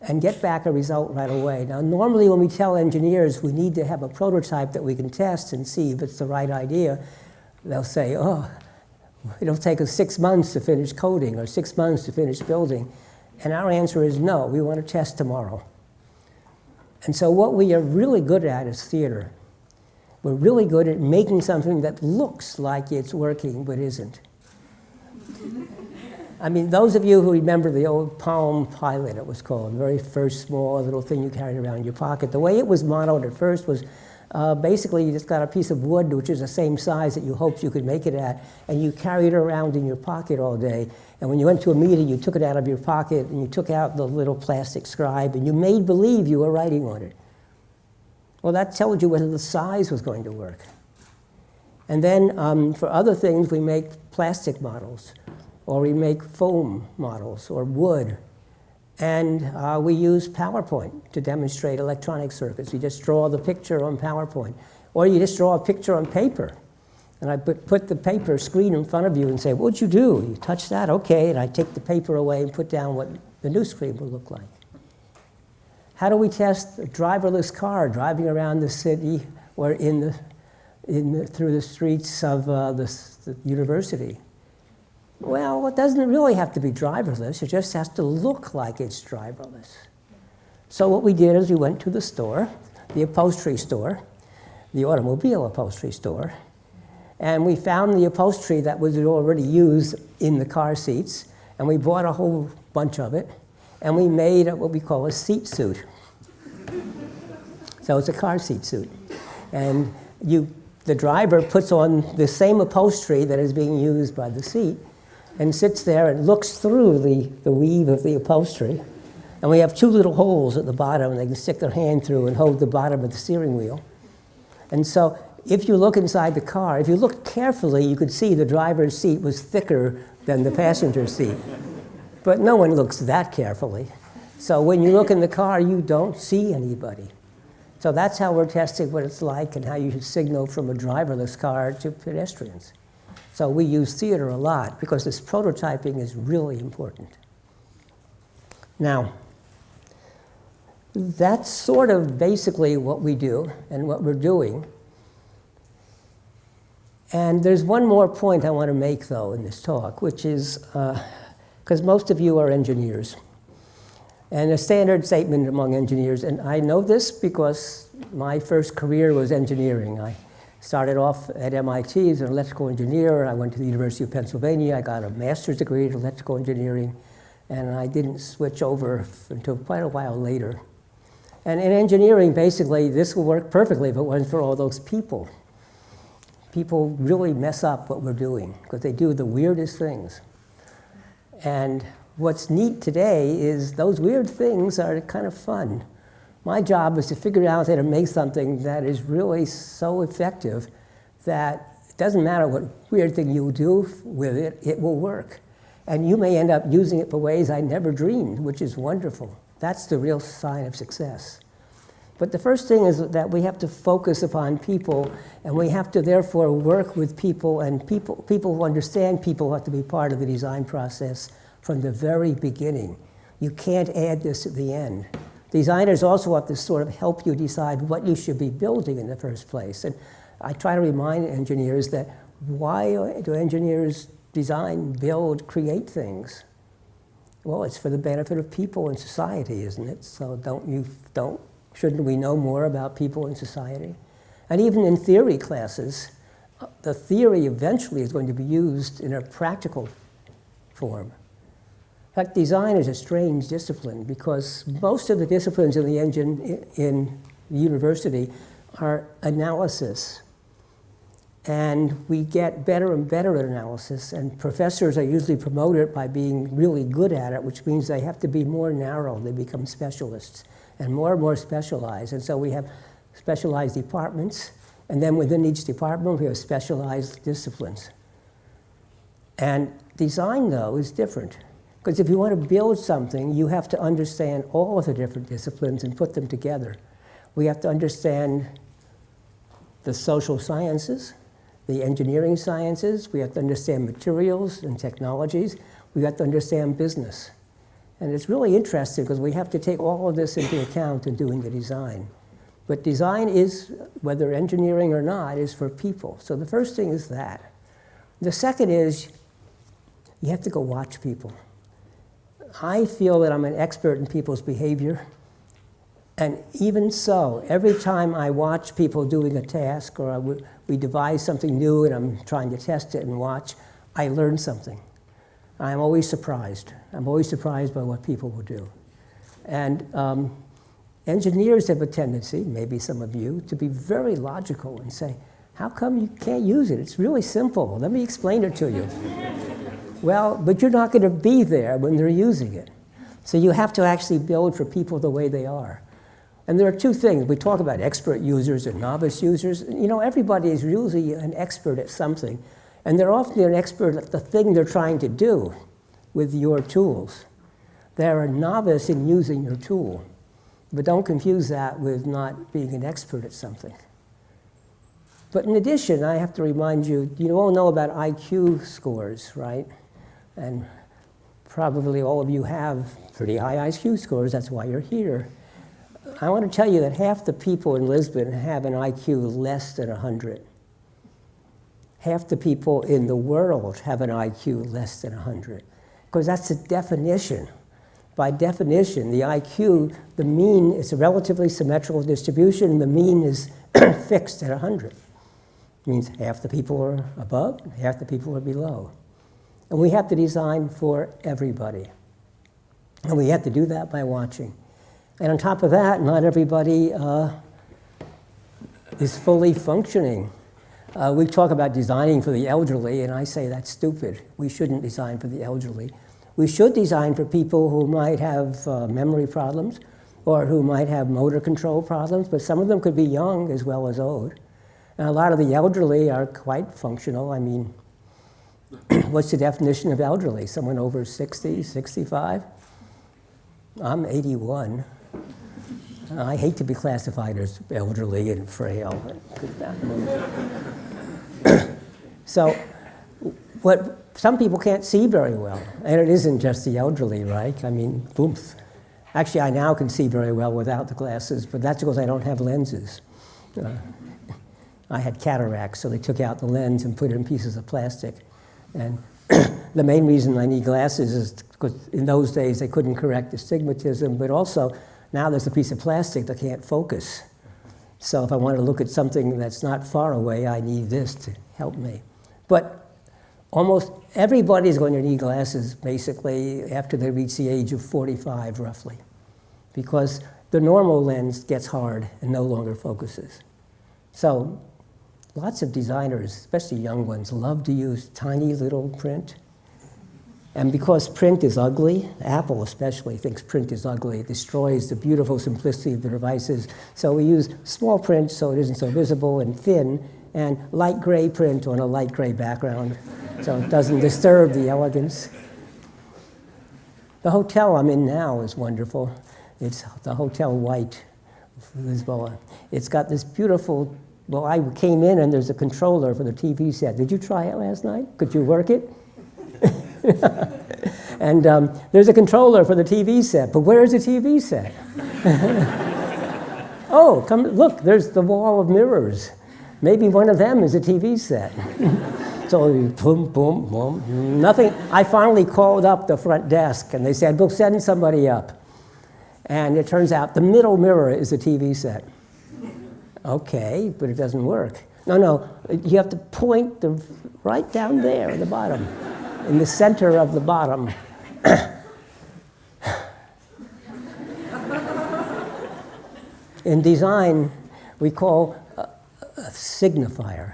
and get back a result right away. Now, normally when we tell engineers we need to have a prototype that we can test and see if it's the right idea, they'll say, oh, it'll take us 6 months to finish coding or 6 months to finish building. And our answer is no, we want to test tomorrow. And so what we are really good at is theater. We're really good at making something that looks like it's working but isn't. I mean, those of you who remember the old Palm Pilot, it was called, the very first small little thing you carried around in your pocket. The way it was modeled at first was basically you just got a piece of wood which is the same size that you hoped you could make it at, and you carried it around in your pocket all day. And when you went to a meeting, you took it out of your pocket and you took out the little plastic scribe and you made believe you were writing on it. Well, that told you whether the size was going to work. And then for other things, we make plastic models, or we make foam models, or wood. And we use PowerPoint to demonstrate electronic circuits. You just draw the picture on PowerPoint. Or you just draw a picture on paper. And I put the paper screen in front of you and say, what'd you do? You touch that? Okay. And I take the paper away and put down what the new screen will look like. How do we test a driverless car driving around the city or through the streets of the university? Well, it doesn't really have to be driverless. It just has to look like it's driverless. So what we did is we went to the store, the upholstery store, the automobile upholstery store, and we found the upholstery that was already used in the car seats, and we bought a whole bunch of it, and we made what we call a seat suit. So it's a car seat suit. And the driver puts on the same upholstery that is being used by the seat and sits there and looks through the weave of the upholstery. And we have 2 little holes at the bottom, and they can stick their hand through and hold the bottom of the steering wheel. And so if you look inside the car, if you look carefully, you could see the driver's seat was thicker than the passenger seat. But no one looks that carefully. So when you look in the car, you don't see anybody. So that's how we're testing what it's like and how you should signal from a driverless car to pedestrians. So we use theater a lot because this prototyping is really important. Now, that's sort of basically what we do and what we're doing. And there's one more point I want to make, though, in this talk, which is, because most of you are engineers. And a standard statement among engineers, and I know this because my first career was engineering. I started off at MIT as an electrical engineer. I went to the University of Pennsylvania. I got a master's degree in electrical engineering, and I didn't switch over until quite a while later. And in engineering, basically, this will work perfectly if it wasn't for all those people. People really mess up what we're doing because they do the weirdest things. And what's neat today is those weird things are kind of fun. My job is to figure out how to make something that is really so effective that it doesn't matter what weird thing you do with it, it will work. And you may end up using it for ways I never dreamed, which is wonderful. That's the real sign of success. But the first thing is that we have to focus upon people, and we have to therefore work with people, and people who understand people have to be part of the design process from the very beginning. You can't add this at the end. Designers also have to sort of help you decide what you should be building in the first place. And I try to remind engineers that why do engineers design, build, create things? Well, it's for the benefit of people and society, isn't it? So shouldn't we know more about people in society? And even in theory classes, the theory eventually is going to be used in a practical form. fact, design is a strange discipline because most of the disciplines in the in the university are analysis. And we get better and better at analysis, and professors are usually promoted by being really good at it, which means they have to be more narrow. They become specialists and more specialized. And so we have specialized departments, and then within each department we have specialized disciplines. And design, though, is different. Because if you want to build something, you have to understand all of the different disciplines and put them together. We have to understand the social sciences, the engineering sciences, we have to understand materials and technologies, we have to understand business. And it's really interesting because we have to take all of this into account in doing the design. But design is, whether engineering or not, is for people. So the first thing is that. The second is, you have to go watch people. I feel that I'm an expert in people's behavior. And even so, every time I watch people doing a task or we devise something new and I'm trying to test it and watch, I learn something. I'm always surprised. I'm always surprised by what people will do. And engineers have a tendency, maybe some of you, to be very logical and say, how come you can't use it? It's really simple. Let me explain it to you. Well, but you're not going to be there when they're using it. So you have to actually build for people the way they are. And there are two things. We talk about expert users and novice users. You know, everybody is usually an expert at something. And they're often an expert at the thing they're trying to do with your tools. They're a novice in using your tool. But don't confuse that with not being an expert at something. But in addition, I have to remind you, you all know about IQ scores, right? And probably all of you have pretty high IQ scores. That's why you're here. I want to tell you that half the people in Lisbon have an IQ less than 100. Half the people in the world have an IQ less than 100. Because that's the definition. By definition, the IQ, the mean, is a relatively symmetrical distribution. The mean is fixed at 100. It means half the people are above, half the people are below. And we have to design for everybody. And we have to do that by watching. And on top of that, not everybody is fully functioning. We talk about designing for the elderly, and I say that's stupid. We shouldn't design for the elderly. We should design for people who might have memory problems or who might have motor control problems, but some of them could be young as well as old. And a lot of the elderly are quite functional. I mean, what's the definition of elderly? Someone over 60, 65? I'm 81. I hate to be classified as elderly and frail. So, some people can't see very well, and it isn't just the elderly, right? I mean, oomph. Actually, I now can see very well without the glasses, but that's because I don't have lenses. I had cataracts, so they took out the lens and put it in pieces of plastic. And the main reason I need glasses is because in those days they couldn't correct astigmatism, but also now there's a piece of plastic that can't focus. So if I want to look at something that's not far away, I need this to help me. But almost everybody is going to need glasses, basically, after they reach the age of 45, roughly, because the normal lens gets hard and no longer focuses. So lots of designers, especially young ones, love to use tiny little print. And because print is ugly, Apple especially thinks print is ugly. It destroys the beautiful simplicity of the devices. So we use small print so it isn't so visible and thin, and light gray print on a light gray background so it doesn't disturb the elegance. The hotel I'm in now is wonderful. It's the Hotel White, Lisboa. It's got this beautiful, well, I came in and there's a controller for the TV set. Did you try it last night? Could you work it? And there's a controller for the TV set, but where's the TV set? Oh, come look, there's the wall of mirrors. Maybe one of them is a TV set. So boom, boom, boom, nothing. I finally called up the front desk and they said, we'll send somebody up. And it turns out the middle mirror is a TV set. Okay, but it doesn't work. No, you have to point right down there at the bottom, in the center of the bottom. In design, we call a signifier.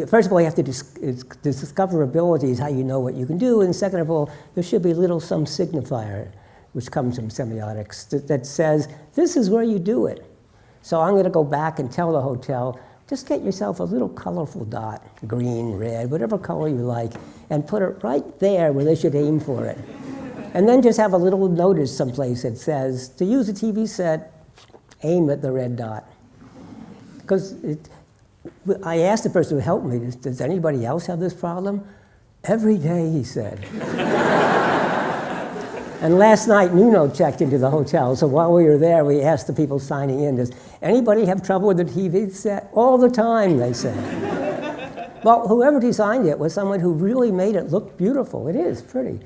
First of all, you have to discoverability is how you know what you can do, and second of all, there should be some signifier, which comes from semiotics, that says, this is where you do it. So I'm going to go back and tell the hotel, just get yourself a little colorful dot, green, red, whatever color you like, and put it right there where they should aim for it. And then just have a little notice someplace that says, to use a TV set, aim at the red dot. Because I asked the person who helped me, does anybody else have this problem? Every day, he said. And last night, Nuno checked into the hotel, so while we were there, we asked the people signing in, does anybody have trouble with the TV set? All the time, they said. Well, whoever designed it was someone who really made it look beautiful. It is pretty.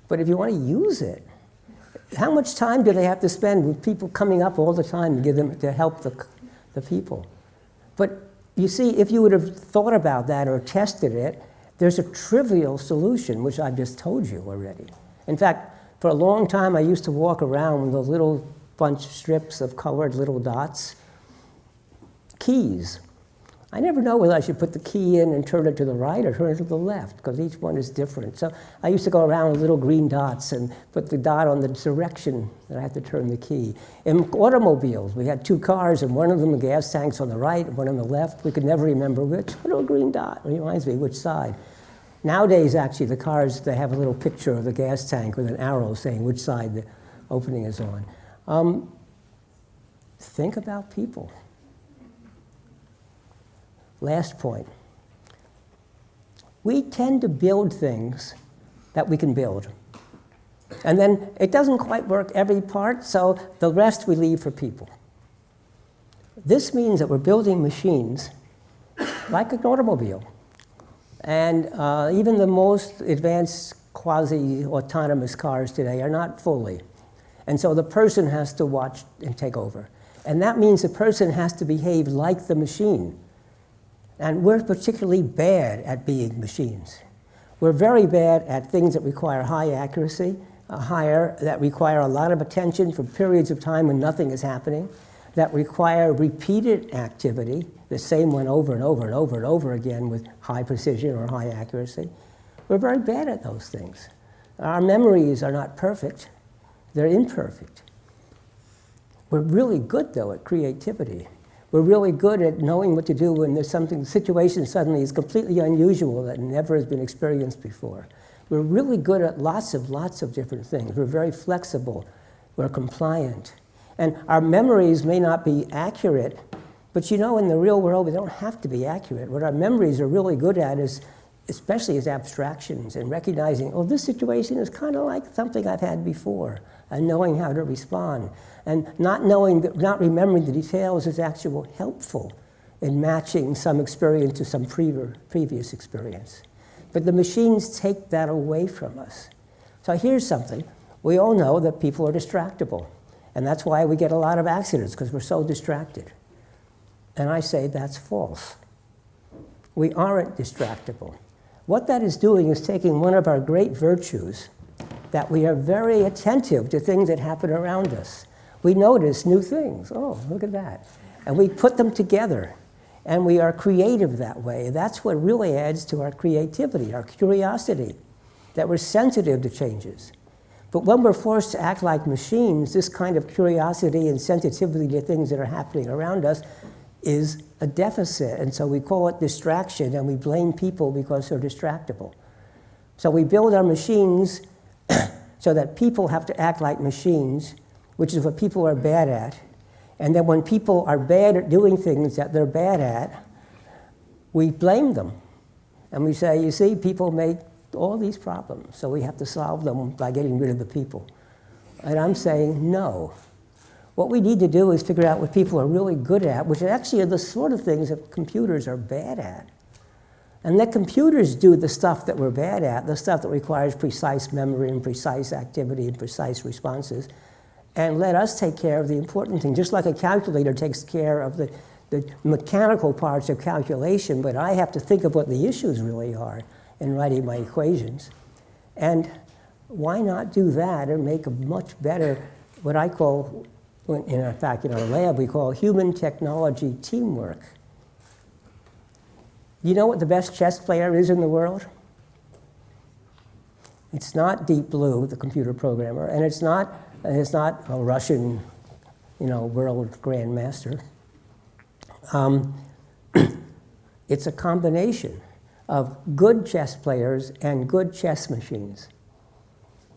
But if you want to use it, how much time do they have to spend with people coming up all the time to help the people? But you see, if you would have thought about that or tested it, there's a trivial solution, which I've just told you already. In fact, for a long time, I used to walk around with those little bunch strips of colored little dots. Keys. I never know whether I should put the key in and turn it to the right or turn it to the left, because each one is different. So I used to go around with little green dots and put the dot on the direction that I had to turn the key. In automobiles, we had two cars, and one of them, the gas tank's on the right, and one on the left. We could never remember which. Little green dot reminds me which side. Nowadays, actually, the cars, they have a little picture of the gas tank with an arrow saying which side the opening is on. Think about people. Last point. We tend to build things that we can build. And then it doesn't quite work every part, so the rest we leave for people. This means that we're building machines like an automobile. And even the most advanced quasi-autonomous cars today are not fully. And so the person has to watch and take over. And that means the person has to behave like the machine. And we're particularly bad at being machines. We're very bad at things that require high accuracy, that require a lot of attention for periods of time when nothing is happening, that require repeated activity, the same one over and over and over and over again with high precision or high accuracy. We're very bad at those things. Our memories are not perfect. They're imperfect. We're really good, though, at creativity. We're really good at knowing what to do when there's something, the situation suddenly is completely unusual that never has been experienced before. We're really good at lots of different things. We're very flexible. We're compliant. And our memories may not be accurate, but you know, in the real world, we don't have to be accurate. What our memories are really good at is, especially as abstractions, and recognizing, oh, this situation is kind of like something I've had before, and knowing how to respond. And not remembering the details is actually helpful in matching some experience to some previous experience. But the machines take that away from us. So here's something. We all know that people are distractible. And that's why we get a lot of accidents, because we're so distracted. And I say that's false. We aren't distractible. What that is doing is taking one of our great virtues, that we are very attentive to things that happen around us. We notice new things. Oh, look at that. And we put them together. And we are creative that way. That's what really adds to our creativity, our curiosity, that we're sensitive to changes. But when we're forced to act like machines, this kind of curiosity and sensitivity to things that are happening around us is a deficit. And so we call it distraction, and we blame people because they're distractible. So we build our machines so that people have to act like machines, which is what people are bad at. And then when people are bad at doing things that they're bad at, we blame them. And we say, you see, people make all these problems, so we have to solve them by getting rid of the people. And I'm saying no. What we need to do is figure out what people are really good at, which actually are the sort of things that computers are bad at. And let computers do the stuff that we're bad at, the stuff that requires precise memory and precise activity and precise responses, and let us take care of the important thing. Just like a calculator takes care of the mechanical parts of calculation, but I have to think of what the issues really are in writing my equations. And why not do that and make a much better, what I call In fact, in our lab, we call human technology teamwork. You know what the best chess player is in the world? It's not Deep Blue, the computer programmer, and it's not a Russian, world grandmaster. It's a combination of good chess players and good chess machines.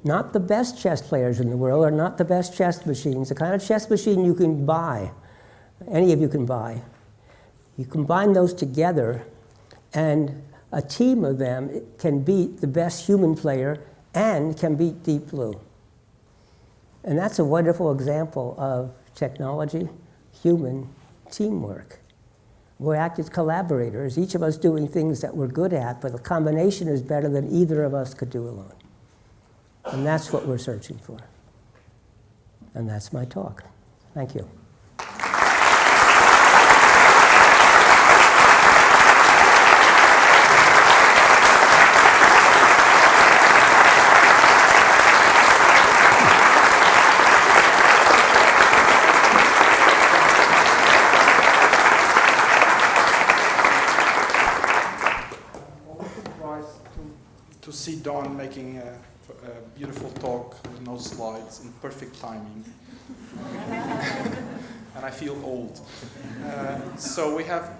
Not the best chess players in the world are not the best chess machines. The kind of chess machine you can buy, any of you can buy. You combine those together, and a team of them can beat the best human player and can beat Deep Blue. And that's a wonderful example of technology, human teamwork. We act as collaborators, each of us doing things that we're good at, but the combination is better than either of us could do alone. And that's what we're searching for. And that's my talk. Thank you. To see Don making a beautiful talk with no slides in perfect timing. And I feel old. So we have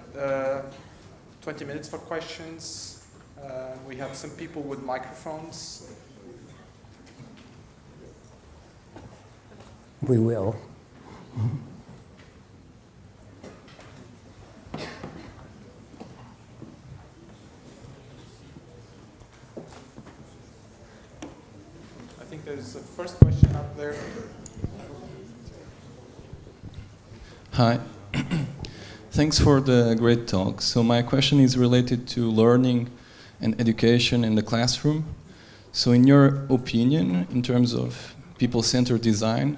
20 minutes for questions. We have some people with microphones. We will. I think there's a first question up there. Hi. Thanks for the great talk. So my question is related to learning and education in the classroom. So in your opinion, in terms of people-centered design,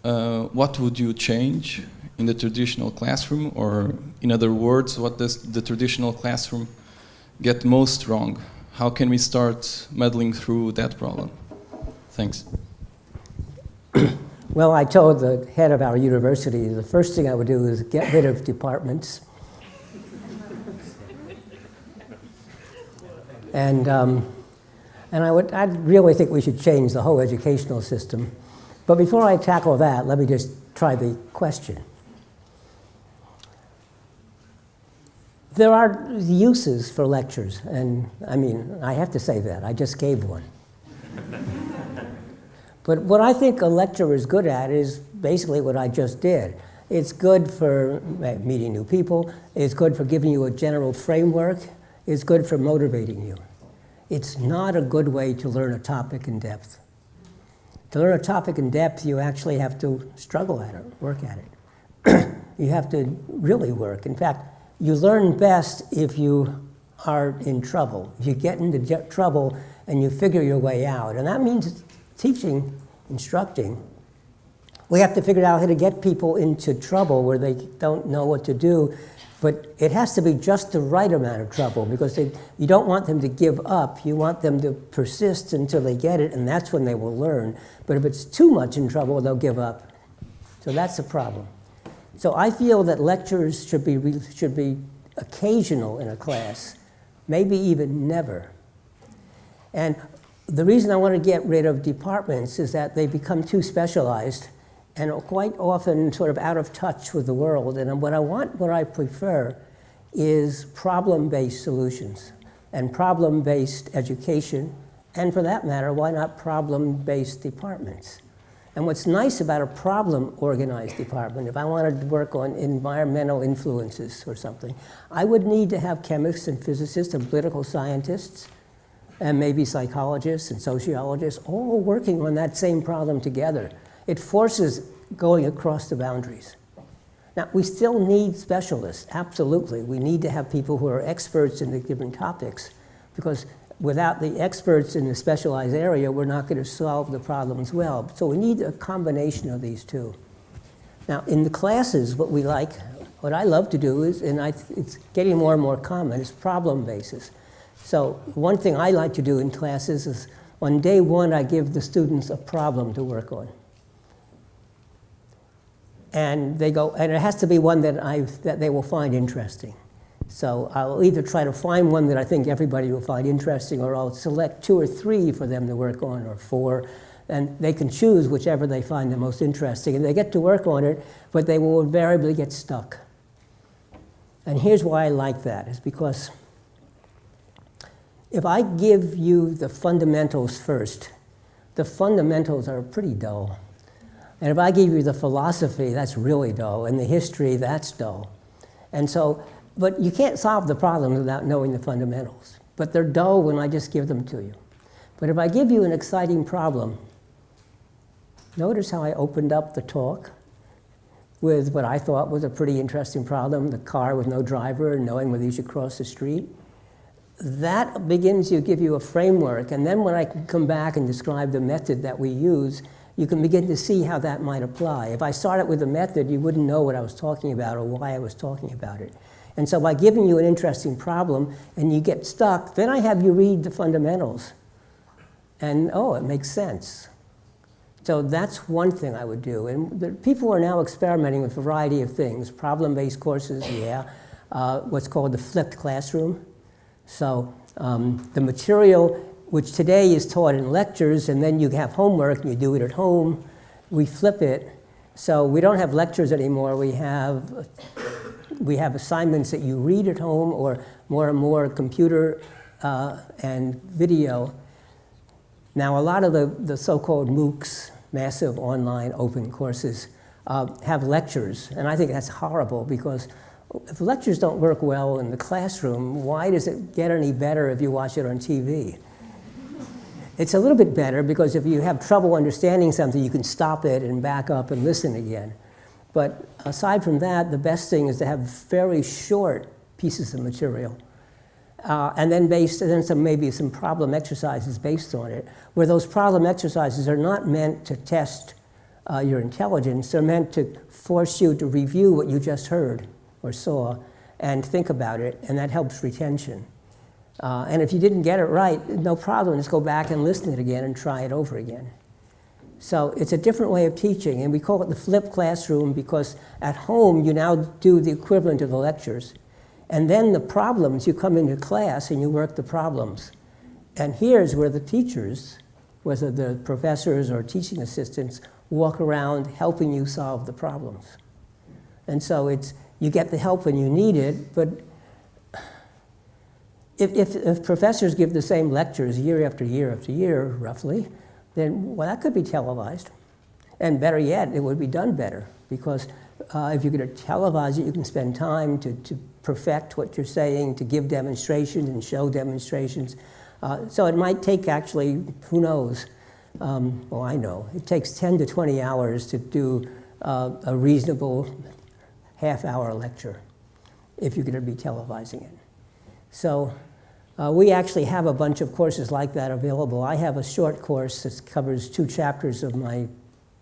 what would you change in the traditional classroom? Or in other words, what does the traditional classroom get most wrong? How can we start muddling through that problem? Thanks. Well, I told the head of our university the first thing I would do is get rid of departments. And I really think we should change the whole educational system. But before I tackle that, let me just try the question. There are uses for lectures, and I have to say that. I just gave one. But what I think a lecturer is good at is basically what I just did. It's good for meeting new people. It's good for giving you a general framework. It's good for motivating you. It's not a good way to learn a topic in depth. To learn a topic in depth, you actually have to struggle at it, work at it. You have to really work. In fact, you learn best if you are in trouble. If you get into trouble and you figure your way out. And that means teaching, instructing. We have to figure out how to get people into trouble where they don't know what to do, but it has to be just the right amount of trouble because you don't want them to give up. You want them to persist until they get it, and that's when they will learn. But if it's too much in trouble, they'll give up. So that's a problem. So I feel that lectures should be occasional in a class, maybe even never. And the reason I want to get rid of departments is that they become too specialized and are quite often sort of out of touch with the world. And what I prefer is problem-based solutions and problem-based education, and for that matter, why not problem-based departments? And what's nice about a problem-organized department, if I wanted to work on environmental influences or something, I would need to have chemists and physicists and political scientists and maybe psychologists and sociologists all working on that same problem together. It forces going across the boundaries. Now, we still need specialists, absolutely. We need to have people who are experts in the given topics, because without the experts in the specialized area, we're not going to solve the problems well. So we need a combination of these two. Now, in the classes, what I love to do is, and it's getting more and more common, is problem basis. So one thing I like to do in classes is on day one, I give the students a problem to work on. And they go, and it has to be one that they will find interesting. So I'll either try to find one that I think everybody will find interesting, or I'll select 2 or 3 for them to work on, or 4, and they can choose whichever they find the most interesting. And they get to work on it, but they will invariably get stuck. And here's why I like that, is because if I give you the fundamentals first, the fundamentals are pretty dull. And if I give you the philosophy, that's really dull, and the history, that's dull. And so, but you can't solve the problems without knowing the fundamentals. But they're dull when I just give them to you. But if I give you an exciting problem, notice how I opened up the talk with what I thought was a pretty interesting problem, the car with no driver and knowing whether you should cross the street. That begins to give you a framework, and then when I can come back and describe the method that we use, you can begin to see how that might apply. If I started with a method, you wouldn't know what I was talking about or why I was talking about it. And so by giving you an interesting problem and you get stuck, then I have you read the fundamentals. And oh, it makes sense. So that's one thing I would do. And people are now experimenting with a variety of things. Problem-based courses, yeah. What's called the flipped classroom. So the material, which today is taught in lectures, and then you have homework and you do it at home, we flip it. So we don't have lectures anymore. We have assignments that you read at home, or more and more computer and video. Now, a lot of the so-called MOOCs, massive online open courses, have lectures. And I think that's horrible, because if lectures don't work well in the classroom, why does it get any better if you watch it on TV? It's a little bit better because if you have trouble understanding something, you can stop it and back up and listen again. But aside from that, the best thing is to have very short pieces of material. And then maybe some problem exercises based on it, where those problem exercises are not meant to test your intelligence. They're meant to force you to review what you just heard or saw and think about it, and that helps retention. And if you didn't get it right, no problem, just go back and listen to it again and try it over again. So it's a different way of teaching, and we call it the flipped classroom because at home you now do the equivalent of the lectures. And then the problems, you come into class and you work the problems. And here's where the teachers, whether the professors or teaching assistants, walk around helping you solve the problems. And so you get the help when you need it, but if professors give the same lectures year after year after year, roughly, then, well, that could be televised. And better yet, it would be done better, because if you're going to televise it, you can spend time to perfect what you're saying, to give demonstrations and show demonstrations. So it might take actually, who knows, well, I know, it takes 10 to 20 hours to do a reasonable half-hour lecture if you're going to be televising it. So we actually have a bunch of courses like that available. I have a short course that covers 2 chapters of my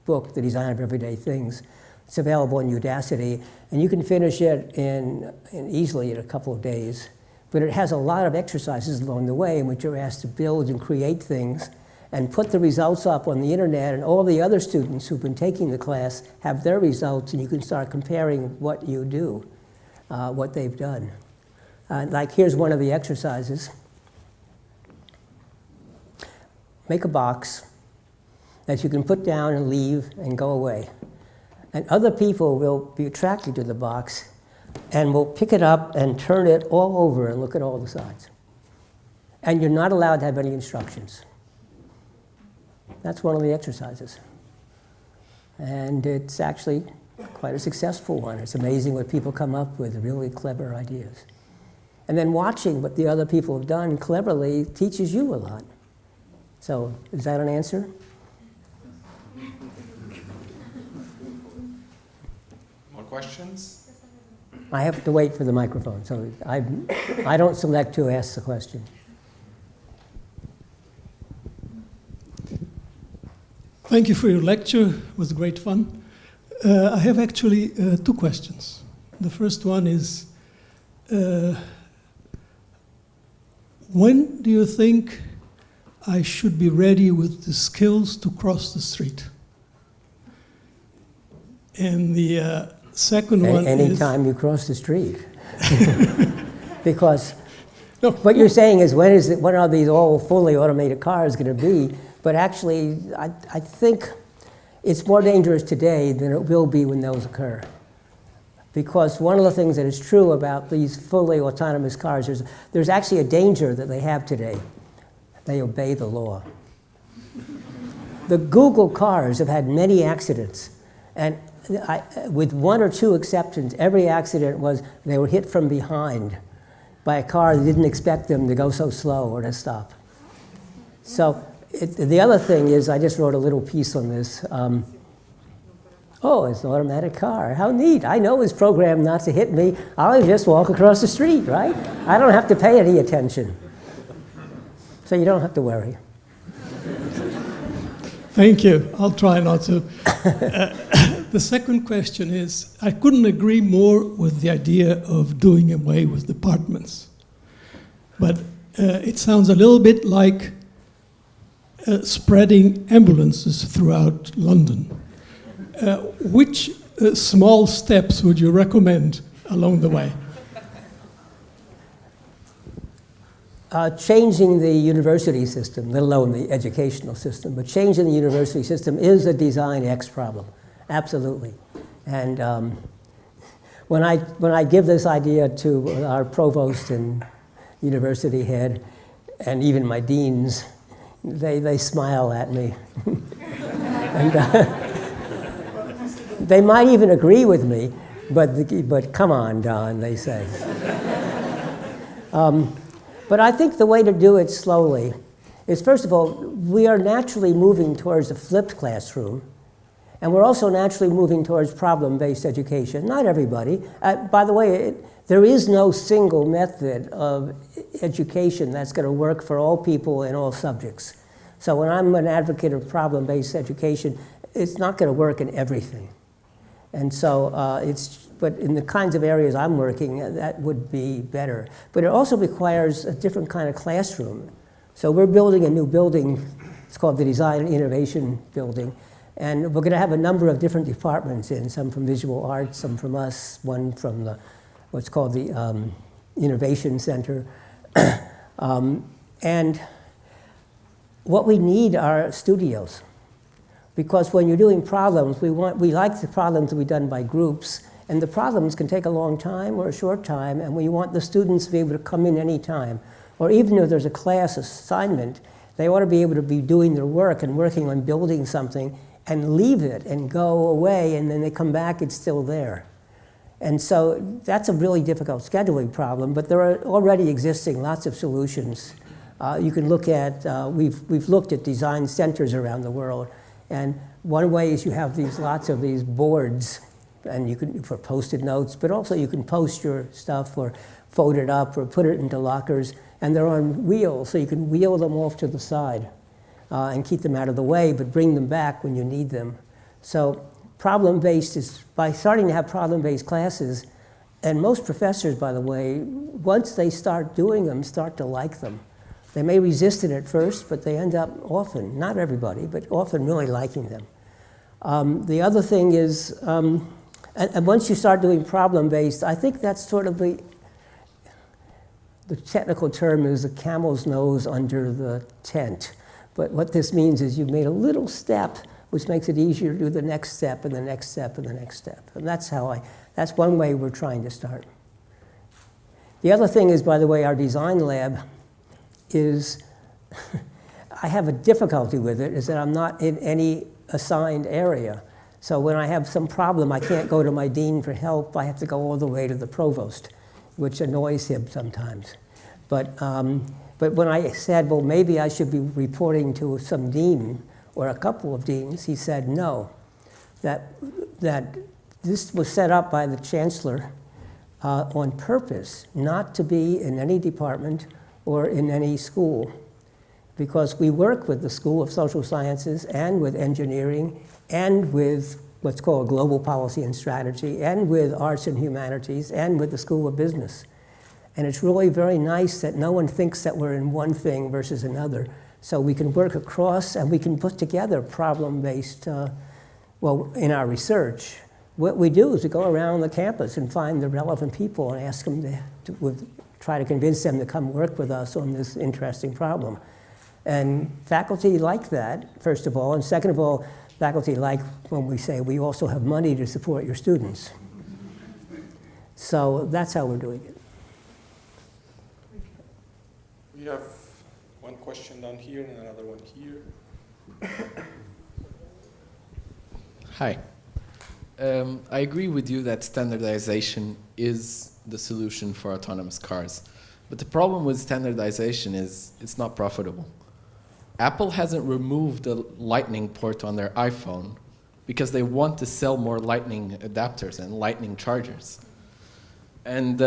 book, The Design of Everyday Things. It's available in Udacity, and you can finish it easily in a couple of days. But it has a lot of exercises along the way in which you're asked to build and create things and put the results up on the internet, and all the other students who've been taking the class have their results, and you can start comparing what you do, what they've done. Like here's one of the exercises. Make a box that you can put down and leave and go away. And other people will be attracted to the box and will pick it up and turn it all over and look at all the sides. And you're not allowed to have any instructions. That's one of the exercises. And it's actually quite a successful one. It's amazing what people come up with, really clever ideas. And then watching what the other people have done cleverly teaches you a lot. So is that an answer? More questions? I have to wait for the microphone, so I don't select who asks the question. Thank you for your lecture. It was great fun. I have actually 2 questions. The first one is, when do you think I should be ready with the skills to cross the street? And the second one is... Anytime you cross the street. Because No, what you're saying is when are these all fully automated cars going to be? But actually, I think it's more dangerous today than it will be when those occur. Because one of the things that is true about these fully autonomous cars is there's actually a danger that they have today. They obey the law. The Google cars have had many accidents, and with one or two exceptions, every accident was they were hit from behind by a car that didn't expect them to go so slow or to stop. So the other thing is, I just wrote a little piece on this. Oh, it's an automatic car. How neat. I know it's programmed not to hit me. I'll just walk across the street, right? I don't have to pay any attention. So you don't have to worry. thank you. I'll try not to. The second question is, I couldn't agree more with the idea of doing away with departments. But it sounds a little bit like spreading ambulances throughout London. Which small steps would you recommend along the way? Changing the university system, let alone the educational system, but changing the university system is a Design X problem. Absolutely. And when I give this idea to our provost and university head, and even my deans, they smile at me. And they might even agree with me, but come on, Don, they say. But I think the way to do it slowly is, first of all, we are naturally moving towards a flipped classroom. And we're also naturally moving towards problem-based education. Not everybody. By the way, there is no single method of education that's going to work for all people in all subjects. So when I'm an advocate of problem-based education, it's not going to work in everything. And so but in the kinds of areas I'm working, that would be better. But it also requires a different kind of classroom. So we're building a new building. It's called the Design and Innovation Building. And we're going to have a number of different departments in, some from visual arts, some from us, one from what's called the Innovation Center. And what we need are studios. Because when you're doing problems, we like the problems to be done by groups, and the problems can take a long time or a short time, and we want the students to be able to come in any time. Or even if there's a class assignment, they ought to be able to be doing their work and working on building something and leave it and go away, and then they come back, it's still there. And so that's a really difficult scheduling problem, but there are already existing lots of solutions. You can look at, we've looked at design centers around the world, and one way is you have lots of these boards, and you can, for Post-it notes, but also you can post your stuff or fold it up or put it into lockers, and they're on wheels, so you can wheel them off to the side and keep them out of the way, but bring them back when you need them. So problem-based is, by starting to have problem-based classes, and most professors, by the way, once they start doing them, start to like them. They may resist it at first, but they end up often, not everybody, but often really liking them. The other thing is, and once you start doing problem-based, I think that's sort of the technical term is the camel's nose under the tent. But what this means is you've made a little step, which makes it easier to do the next step and the next step and the next step. And that's one way we're trying to start. The other thing is, by the way, our design lab is, I have a difficulty with it, is that I'm not in any assigned area. So when I have some problem, I can't go to my dean for help. I have to go all the way to the provost, which annoys him sometimes. But when I said, well, maybe I should be reporting to some dean or a couple of deans, he said no, that this was set up by the chancellor on purpose, not to be in any department or in any school, because we work with the School of Social Sciences and with engineering and with what's called global policy and strategy and with arts and humanities and with the School of Business. And it's really very nice that no one thinks that we're in one thing versus another. So we can work across and we can put together problem-based, well, in our research, what we do is we go around the campus and find the relevant people and ask them try to convince them to come work with us on this interesting problem. And faculty like that, first of all, and second of all, faculty like when we say we also have money to support your students. So that's how we're doing it. We have one question down here and another one here. Hi. I agree with you that standardization is the solution for autonomous cars. But the problem with standardization is it's not profitable. Apple hasn't removed the Lightning port on their iPhone because they want to sell more Lightning adapters and Lightning chargers. And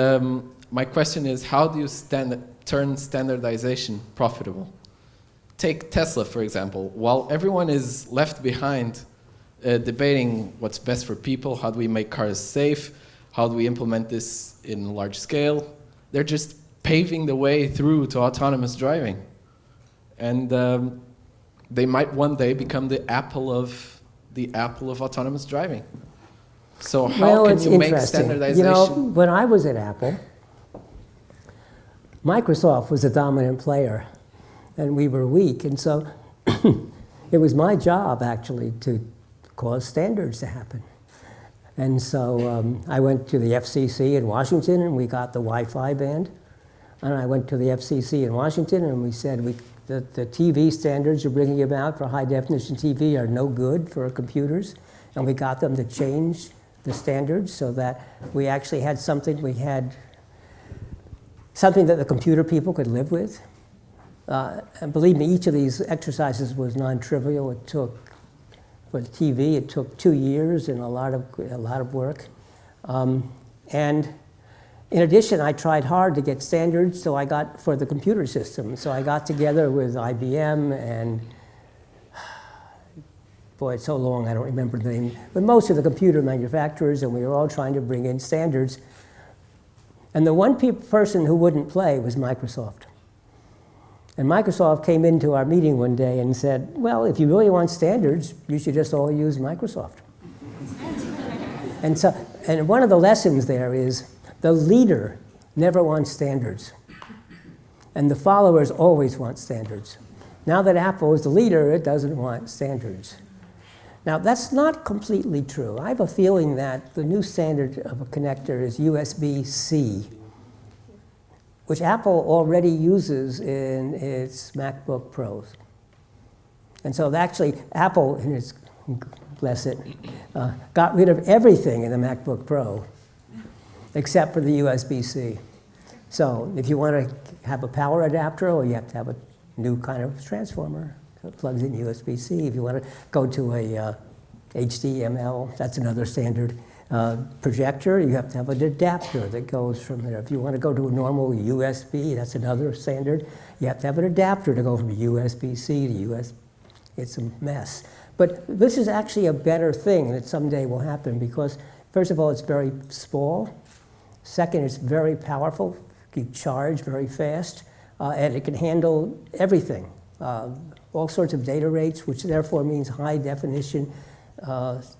my question is, how do you turn standardization profitable? Take Tesla, for example. While everyone is left behind debating what's best for people, how do we make cars safe, how do we implement this in large scale, they're just paving the way through to autonomous driving. And they might one day become the Apple of autonomous driving. So how can you make standardization? You know, when I was at Apple, Microsoft was a dominant player, and we were weak. And so it was my job, actually, to cause standards to happen. And so I went to the FCC in Washington, and we got the Wi-Fi band. And I went to the FCC in Washington, and we said the TV standards you're bringing about for high-definition TV are no good for computers. And we got them to change the standards so that we actually had something that the computer people could live with. And believe me, each of these exercises was non-trivial. It took, for the TV, it took 2 years and a lot of work. And in addition, I tried hard to get standards for the computer system. So I got together with IBM and, boy, it's so long I don't remember the name, but most of the computer manufacturers, and we were all trying to bring in standards. And the one person who wouldn't play was Microsoft. And Microsoft came into our meeting one day and said, well, if you really want standards, you should just all use Microsoft. And one of the lessons there is the leader never wants standards. And the followers always want standards. Now that Apple is the leader, it doesn't want standards. Now, that's not completely true. I have a feeling that the new standard of a connector is USB-C, which Apple already uses in its MacBook Pros. And so actually, Apple, in its, bless it, got rid of everything in the MacBook Pro, except for the USB-C. So if you want to have a power adapter, or you have to have a new kind of transformer, it plugs in USB-C. If you want to go to a HDML, that's another standard projector, you have to have an adapter that goes from there. If you want to go to a normal USB, that's another standard. You have to have an adapter to go from USB-C to USB. It's a mess. But this is actually a better thing that someday will happen because, first of all, it's very small. Second, it's very powerful. You can charge very fast. And it can handle everything. All sorts of data rates, which therefore means high definition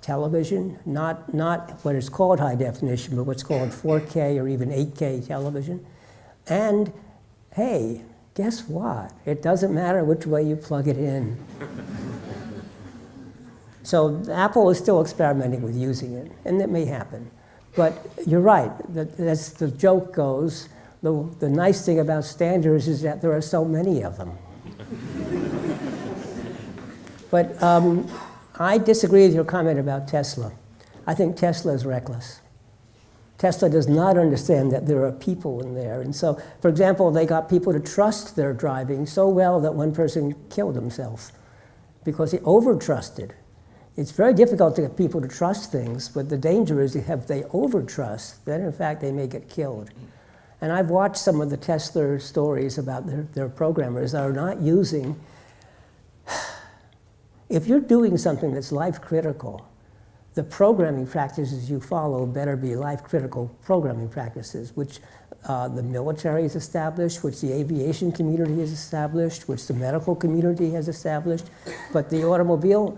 television, not what is called high definition, but what's called 4K or even 8K television. And hey, guess what? It doesn't matter which way you plug it in. So Apple is still experimenting with using it, and it may happen. But you're right, as the joke goes, the nice thing about standards is that there are so many of them. But I disagree with your comment about Tesla. I think Tesla is reckless. Tesla does not understand that there are people in there. And so, for example, they got people to trust their driving so well that one person killed himself because he over-trusted. It's very difficult to get people to trust things, but the danger is if they over-trust, then in fact they may get killed. And I've watched some of the Tesla stories about their programmers that are not using. If you're doing something that's life-critical, the programming practices you follow better be life-critical programming practices, which the military has established, which the aviation community has established, which the medical community has established. But the automobile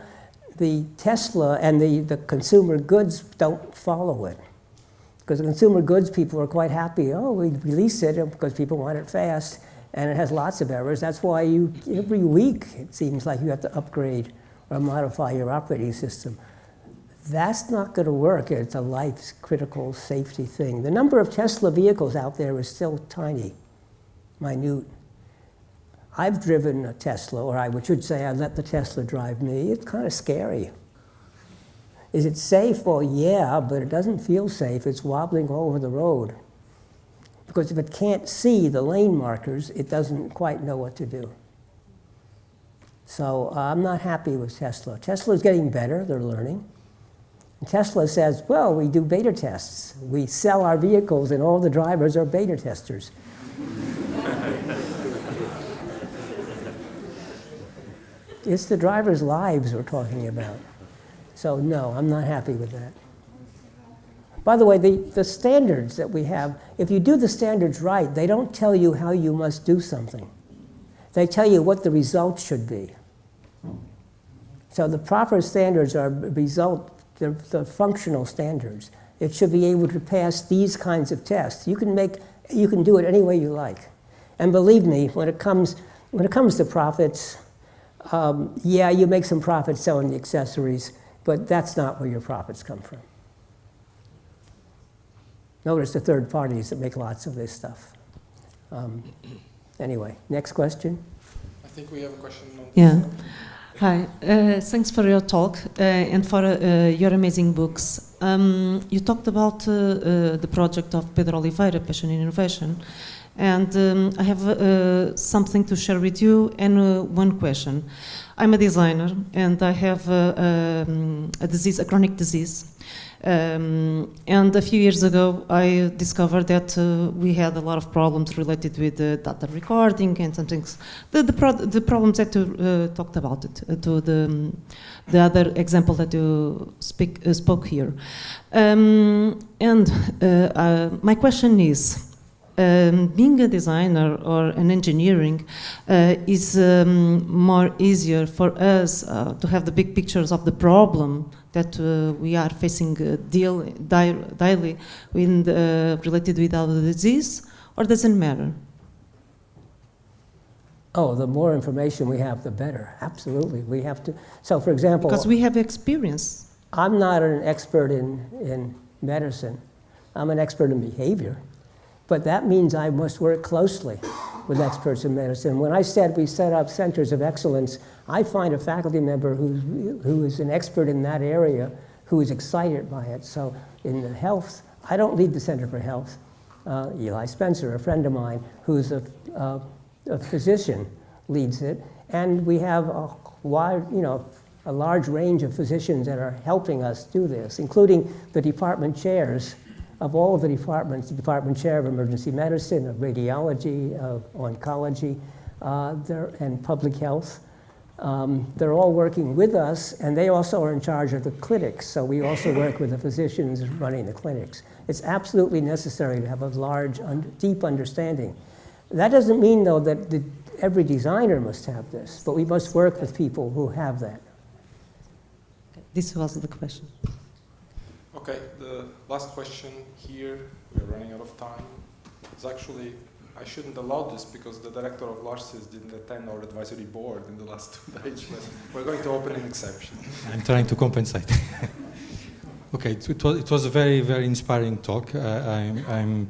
the Tesla and the consumer goods don't follow it. Because the consumer goods people are quite happy. Oh, we release it because people want it fast, and it has lots of errors. That's why every week it seems like you have to upgrade or modify your operating system. That's not going to work. It's a life-critical safety thing. The number of Tesla vehicles out there is still tiny, minute. I've driven a Tesla, or I should say I let the Tesla drive me. It's kind of scary. Is it safe? Well, yeah, but it doesn't feel safe. It's wobbling all over the road. Because if it can't see the lane markers, it doesn't quite know what to do. So I'm not happy with Tesla. Tesla's getting better. They're learning. And Tesla says, well, we do beta tests. We sell our vehicles, and all the drivers are beta testers. It's the drivers' lives we're talking about. So no, I'm not happy with that. By the way, the standards that we have, if you do the standards right, they don't tell you how you must do something. They tell you what the results should be. So the proper standards are they're the functional standards. It should be able to pass these kinds of tests. You can do it any way you like. And believe me, when it comes to profits, yeah, you make some profits selling the accessories, but that's not where your profits come from. Notice the third parties that make lots of this stuff. Anyway, next question. I think we have a question. Yeah. Hi. Thanks for your talk and for your amazing books. You talked about the project of Pedro Oliveira, PatientCentered Innovation, and I have something to share with you and one question. I'm a designer and I have a disease, a chronic disease. And a few years ago, I discovered that we had a lot of problems related with data recording and some things. The problems that you talked about it, to the other example that you spoke here. My question is, being a designer or an engineering is more easier for us to have the big pictures of the problem that we are facing daily related with our disease, or doesn't matter? Oh, the more information we have, the better. Absolutely, we have to. So, for example, because we have experience. I'm not an expert in medicine. I'm an expert in behavior. But that means I must work closely with experts in medicine. When I said we set up centers of excellence, I find a faculty member who is an expert in that area, who is excited by it. So in the health, I don't lead the Center for Health. Eli Spencer, a friend of mine, who's a physician, leads it. And we have a large range of physicians that are helping us do this, including the department chairs of all of the departments, the department chair of emergency medicine, of radiology, of oncology, and public health. They're all working with us, and they also are in charge of the clinics, so we also work with the physicians running the clinics. It's absolutely necessary to have a large, deep understanding. That doesn't mean, though, that every designer must have this, but we must work with people who have that. This was the question. Okay, the last question here, we're running out of time. It's actually, I shouldn't allow this because the director of Larsis didn't attend our advisory board in the last 2 days, but we're going to open an exception. I'm trying to compensate. Okay, it was a very, very inspiring talk. I'm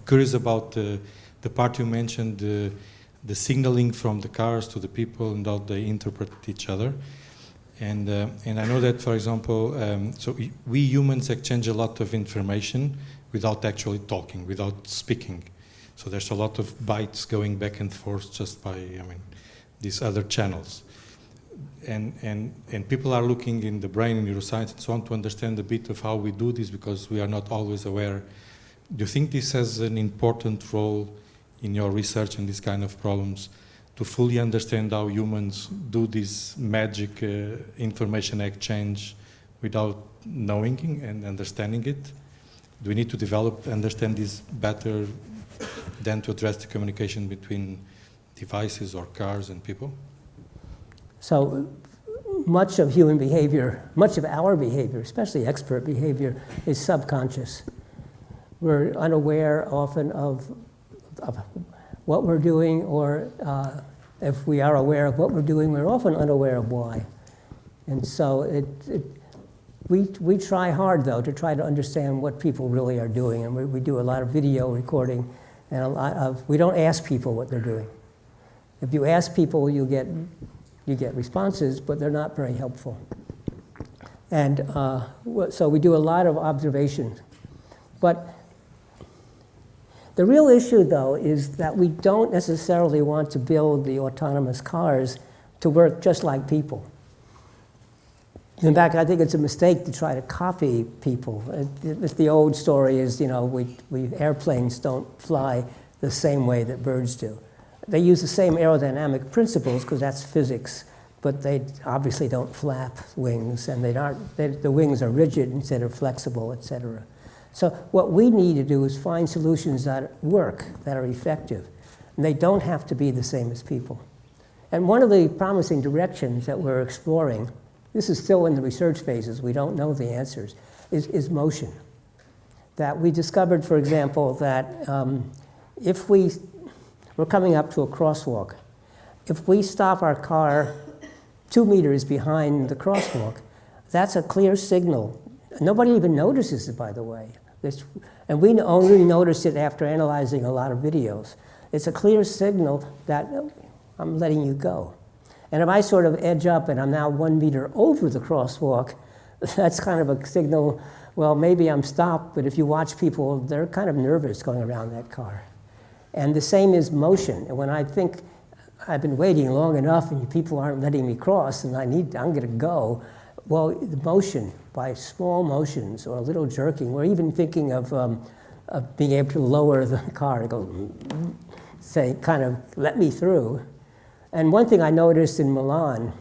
curious about the part you mentioned, the signaling from the cars to the people and how they interpret each other. And I know that, for example, so we humans exchange a lot of information without actually talking, without speaking. So there's a lot of bytes going back and forth just by, these other channels. And people are looking in the brain, in neuroscience, and so on, to understand a bit of how we do this, because we are not always aware. Do you think this has an important role in your research in these kind of problems, to fully understand how humans do this magic information exchange without knowing and understanding it? Do we need to understand this better than to address the communication between devices or cars and people? So much of human behavior, much of our behavior, especially expert behavior, is subconscious. We're unaware often of what we're doing, or if we are aware of what we're doing, we're often unaware of why. And so we try hard, though, to try to understand what people really are doing. And we do a lot of video recording, and we don't ask people what they're doing. If you ask people, you get responses, but they're not very helpful. And so we do a lot of observations. But the real issue, though, is that we don't necessarily want to build the autonomous cars to work just like people. In fact, I think it's a mistake to try to copy people. It's the old story is, airplanes don't fly the same way that birds do. They use the same aerodynamic principles because that's physics, but they obviously don't flap wings, and the wings are rigid instead of flexible, et cetera. So what we need to do is find solutions that work, that are effective, and they don't have to be the same as people. And one of the promising directions that we're exploring, this is still in the research phases, we don't know the answers, is motion. That we discovered, for example, that if we're coming up to a crosswalk, if we stop our car 2 meters behind the crosswalk, that's a clear signal. Nobody even notices it, by the way. And we only notice it after analyzing a lot of videos. It's a clear signal that I'm letting you go. And if I sort of edge up and I'm now 1 meter over the crosswalk, that's kind of a signal, well, maybe I'm stopped, but if you watch people, they're kind of nervous going around that car. And the same is motion. And when I think I've been waiting long enough and people aren't letting me cross and I'm going to go, well, the motion, by small motions or a little jerking, we're even thinking of being able to lower the car and go, say, kind of let me through. And one thing I noticed in Milan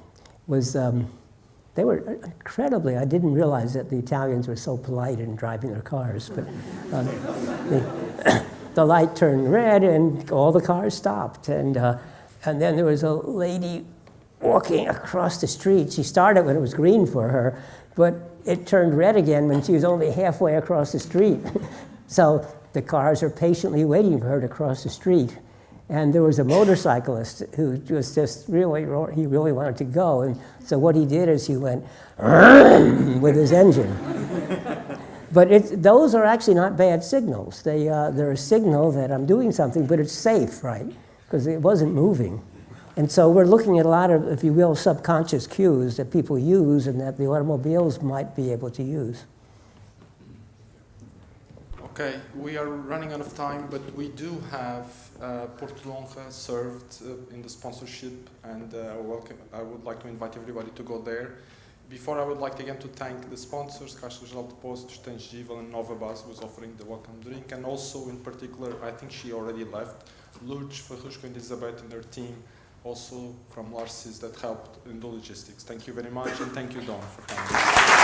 was they were incredibly, I didn't realize that the Italians were so polite in driving their cars, but the light turned red and all the cars stopped. And then there was a lady walking across the street. She started when it was green for her, but it turned red again when she was only halfway across the street. So the cars are patiently waiting for her to cross the street. And there was a motorcyclist who was just he really wanted to go. And so what he did is he went with his engine. But those are actually not bad signals. They're a signal that I'm doing something, but it's safe, right? Because it wasn't moving. And so we're looking at a lot of, if you will, subconscious cues that people use and that the automobiles might be able to use. Okay, we are running out of time, but we do have Portugal served in the sponsorship, and I would like to invite everybody to go there. Before, I would like again to thank the sponsors, Caixa Geral de Depósitos, Tangível, and Nova Bus, who is offering the welcome drink, and also in particular, I think she already left, Lourdes, Farrusco, and Elizabeth and their team, also from Larsis, that helped in the logistics. Thank you very much, and thank you, Don, for coming.